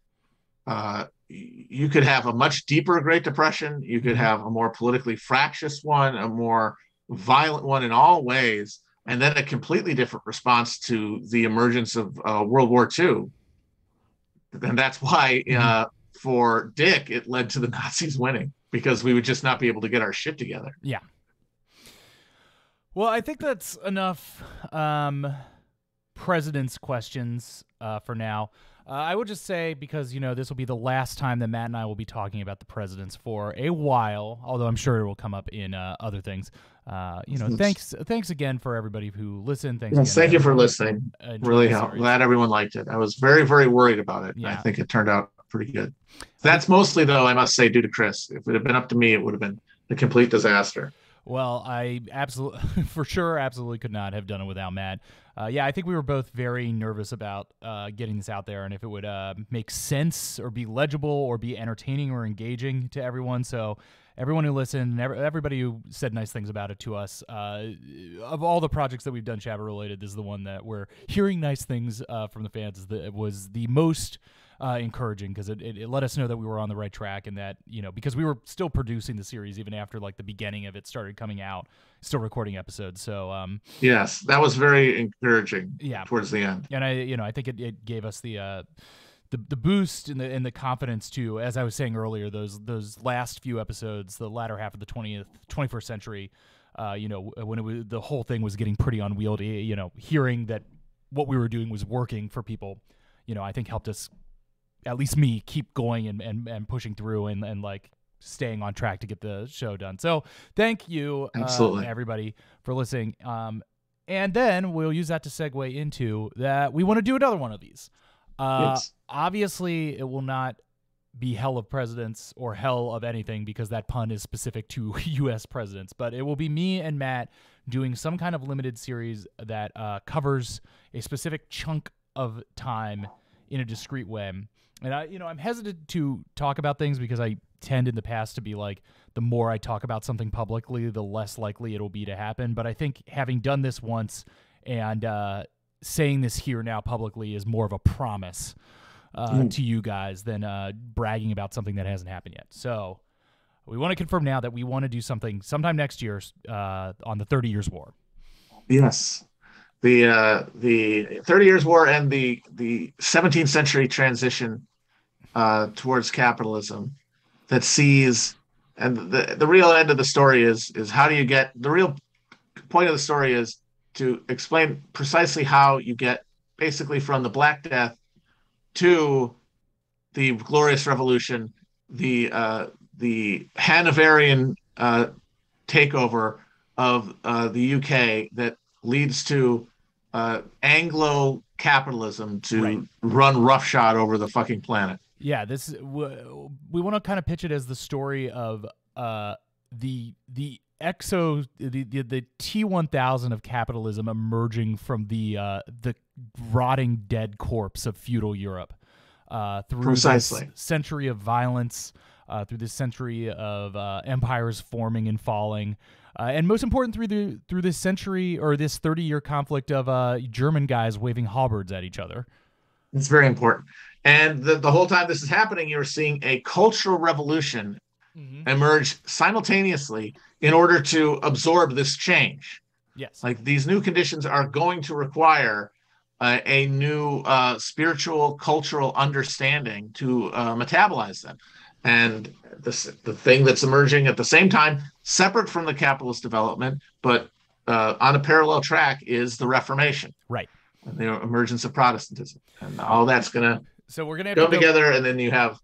Speaker 2: you could have a much deeper Great Depression. You could have a more politically fractious one, a more violent one in all ways, and then a completely different response to the emergence of World War II. And that's why for Dick, it led to the Nazis winning, because we would just not be able to get our shit together.
Speaker 1: Yeah. Well, I think that's enough president's questions for now. I would just say, because, this will be the last time that Matt and I will be talking about the presidents for a while, although I'm sure it will come up in other things. Thanks again for everybody who listened.
Speaker 2: Thank you for listening. Really helped. Glad everyone liked it. I was very, very worried about it. Yeah. I think it turned out pretty good. That's mostly, though, I must say, due to Chris. If it had been up to me, it would have been a complete disaster.
Speaker 1: Well, I absolutely could not have done it without Matt. I think we were both very nervous about getting this out there, and if it would make sense or be legible or be entertaining or engaging to everyone. So everyone who listened, everybody who said nice things about it to us, of all the projects that we've done Chapo related, this is the one that we're hearing nice things from the fans. It was the most encouraging, because it let us know that we were on the right track, and that, because we were still producing the series even after the beginning of it started coming out, still recording episodes. So
Speaker 2: yes, that was very encouraging. Yeah, towards the end.
Speaker 1: And I think it gave us the boost and the confidence to, as I was saying earlier, those last few episodes, the latter half of the 21st century, when the whole thing was getting pretty unwieldy, hearing that what we were doing was working for people, I think helped us, at least me, keep going and pushing through and staying on track to get the show done. So thank you, everybody, for listening. And then we'll use that to segue into that we want to do another one of these. Yes. Obviously, it will not be hell of presidents or hell of anything, because that pun is specific to U.S. presidents. But it will be me and Matt doing some kind of limited series that covers a specific chunk of time in a discrete way. And I'm hesitant to talk about things, because I tend in the past to be the more I talk about something publicly, the less likely it'll be to happen. But I think having done this once and saying this here now publicly is more of a promise to you guys than bragging about something that hasn't happened yet. So we want to confirm now that we want to do something sometime next year on the 30 Years' War.
Speaker 2: Yes. The 30 Years' War and the 17th century transition towards capitalism that sees, and the real end of the story is how do you get, the real point of the story is to explain precisely how you get basically from the Black Death to the Glorious Revolution, the Hanoverian takeover of the UK that leads to Anglo capitalism to run roughshod over the fucking planet.
Speaker 1: Yeah, we want to kind of pitch it as the story of the T1000 of capitalism emerging from the rotting dead corpse of feudal Europe through
Speaker 2: Precisely.
Speaker 1: this century of violence, through this century of empires forming and falling, and most important through this century or this 30-year conflict of German guys waving halberds at each other.
Speaker 2: It's very important. And the whole time this is happening, you're seeing a cultural revolution emerge simultaneously in order to absorb this change.
Speaker 1: Yes.
Speaker 2: Like these new conditions are going to require a new spiritual, cultural understanding to metabolize them. And the thing that's emerging at the same time, separate from the capitalist development, but on a parallel track, is the Reformation.
Speaker 1: Right.
Speaker 2: And the emergence of Protestantism. And all that's going to
Speaker 1: we're gonna
Speaker 2: go together, and then you have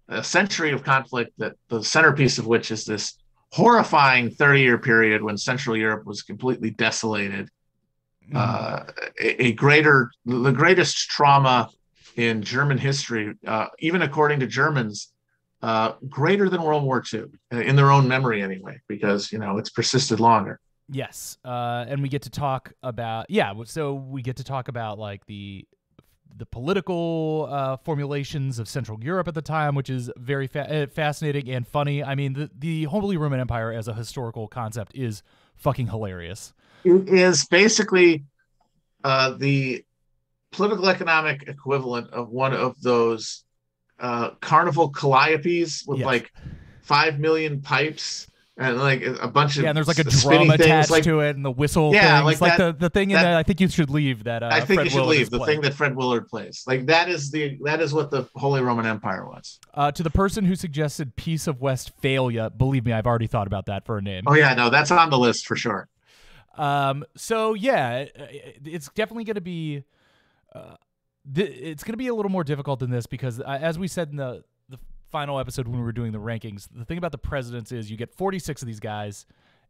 Speaker 2: a century of conflict that the centerpiece of which is this horrifying 30-year period when Central Europe was completely desolated. The greatest trauma in German history, even according to Germans, greater than World War II, in their own memory anyway, because, it's persisted longer.
Speaker 1: Yes. And we get to talk about, like the political formulations of Central Europe at the time, which is very fascinating and funny. I mean, the Holy Roman Empire as a historical concept is fucking hilarious.
Speaker 2: It is basically the political economic equivalent of one of those carnival calliopes with like 5 million pipes and like a bunch of
Speaker 1: and there's like a drum attached to it and the whistle things. Like the thing in that I Think You Should Leave that
Speaker 2: I think
Speaker 1: Fred
Speaker 2: You Should
Speaker 1: Willard
Speaker 2: Leave, the thing that Fred Willard plays. Like that is what the Holy Roman Empire was.
Speaker 1: To the person who suggested Peace of Westphalia, believe me, I've already thought about that for a name.
Speaker 2: Oh yeah, no, that's on the list for sure.
Speaker 1: So yeah, it's definitely going to be it's going to be a little more difficult than this because as we said in the final episode when we were doing the rankings, the thing about the presidents is you get 46 of these guys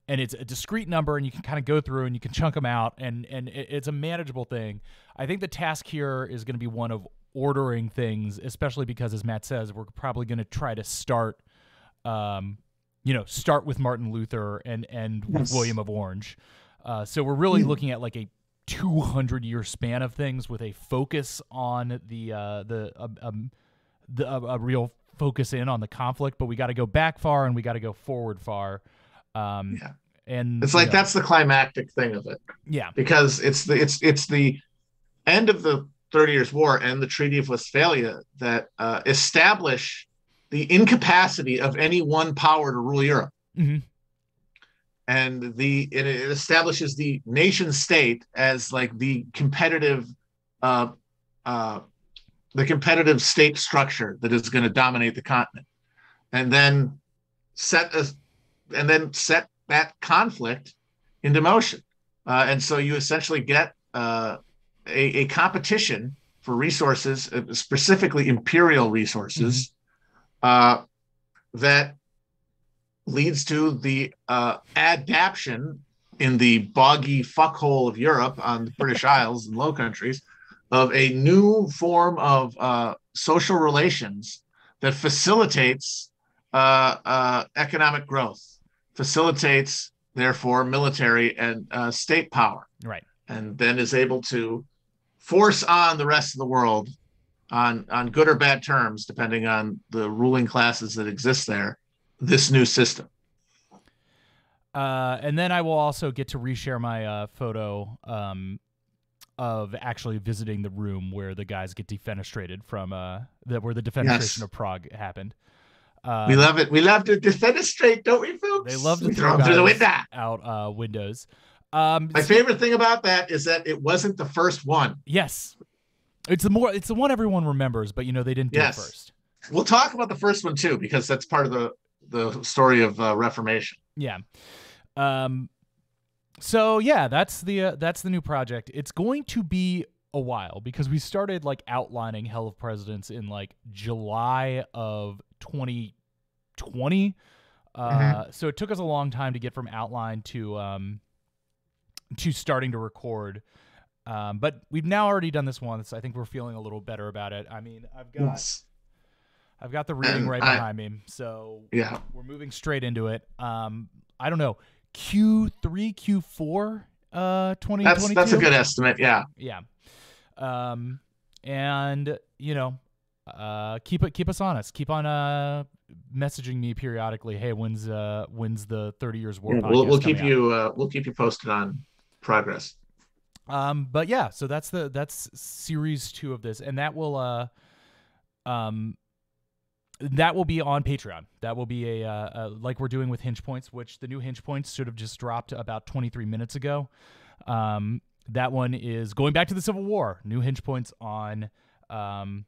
Speaker 1: and it's a discrete number and you can kind of go through and you can chunk them out and it's a manageable thing. I think the task here is going to be one of ordering things, especially because, as Matt says, we're probably going to try to start with Martin Luther and with William of Orange. So we're really looking at like a 200-year span of things with a focus on a real focus in on the conflict, but we got to go back far and we got to go forward far. And
Speaker 2: it's like that's the climactic thing of it.
Speaker 1: Yeah,
Speaker 2: because it's the end of the 30 Years' War and the Treaty of Westphalia that establish the incapacity of any one power to rule Europe.
Speaker 1: Mm-hmm.
Speaker 2: And it establishes the nation state as like the competitive state structure that is going to dominate the continent, and then set that conflict into motion. And so you essentially get a competition for resources, specifically imperial resources, that leads to the adaptation in the boggy fuckhole of Europe on the British Isles and Low Countries of a new form of social relations that facilitates economic growth, facilitates, therefore, military and state power.
Speaker 1: Right.
Speaker 2: And then is able to force on the rest of the world on good or bad terms, depending on the ruling classes that exist there, this new system.
Speaker 1: And then I will also get to reshare my photo of actually visiting the room where the guys get defenestrated from where the defenestration of Prague happened.
Speaker 2: We love it. We love to defenestrate, don't we, folks?
Speaker 1: They love to
Speaker 2: throw them through the window.
Speaker 1: Out windows.
Speaker 2: My favorite thing about that is that it wasn't the first one.
Speaker 1: Yes. It's the one everyone remembers, but they didn't do it first.
Speaker 2: We'll talk about the first one too, because that's part of the story of Reformation.
Speaker 1: Yeah. So yeah, that's the new project. It's going to be a while because we started like outlining Hell of Presidents in like July of 2020. So it took us a long time to get from outline to starting to record. But we've now already done this once. I think we're feeling a little better about it. I mean, I've I've got the reading right behind me, so
Speaker 2: yeah,
Speaker 1: we're moving straight into it. I don't know, Q3, Q4, 2022.
Speaker 2: That's a good estimate. Yeah.
Speaker 1: Yeah. And you know, keep us honest. Keep on messaging me periodically. Hey, when's the 30 Years War podcast
Speaker 2: we'll keep
Speaker 1: coming out?
Speaker 2: We'll keep you posted on progress.
Speaker 1: But yeah, so that's series 2 of this, and that will be on Patreon. That will be a like we're doing with Hinge Points, which the new Hinge Points should have just dropped about 23 minutes ago. That one is going back to the Civil War. New Hinge Points on, the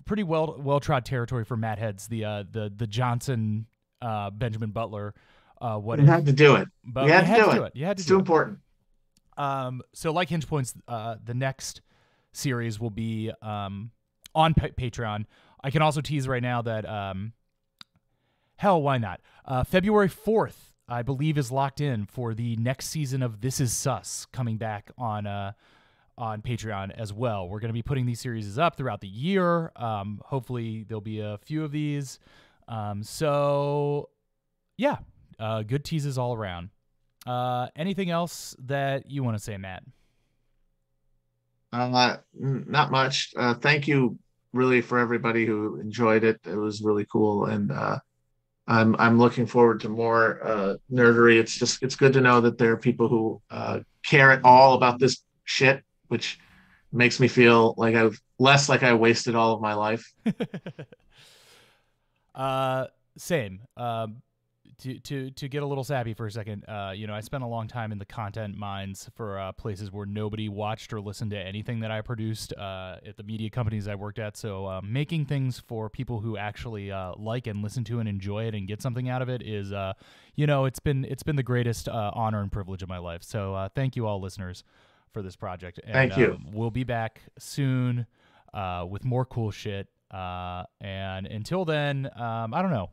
Speaker 1: pretty well-trod territory for Matt Heads. The Johnson, Benjamin Butler.
Speaker 2: You had to do it.
Speaker 1: But
Speaker 2: you had to do it.
Speaker 1: You had to
Speaker 2: it's
Speaker 1: do
Speaker 2: too
Speaker 1: it.
Speaker 2: important.
Speaker 1: So like Hinge Points, the next series will be on Patreon. I can also tease right now that hell, why not? February 4th, I believe, is locked in for the next season of This Is Sus coming back on Patreon as well. We're going to be putting these series up throughout the year. Hopefully there'll be a few of these. So yeah, good teases all around. Anything else that you want to say, Matt?
Speaker 2: Not much. Thank you really for everybody who enjoyed it. It was really cool. And, I'm looking forward to more nerdery. It's good to know that there are people who care at all about this shit, which makes me feel like less like I wasted all of my life.
Speaker 1: Same. To get a little sappy for a second, I spent a long time in the content mines for places where nobody watched or listened to anything that I produced at the media companies I worked at. So making things for people who actually like and listen to and enjoy it and get something out of it is, it's been the greatest honor and privilege of my life. So thank you all, listeners, for this project. And,
Speaker 2: thank you.
Speaker 1: We'll be back soon with more cool shit. And until then, I don't know.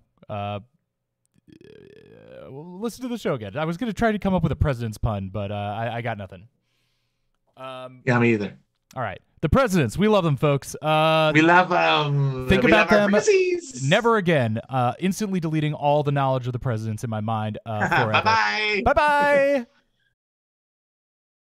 Speaker 1: Listen to the show again. I was going to try to come up with a president's pun, but I got nothing.
Speaker 2: Yeah, me either.
Speaker 1: All right. The presidents, we love them, folks.
Speaker 2: We love them.
Speaker 1: Think about them. Never again. Instantly deleting all the knowledge of the presidents in my mind forever.
Speaker 2: Bye-bye.
Speaker 1: Bye-bye.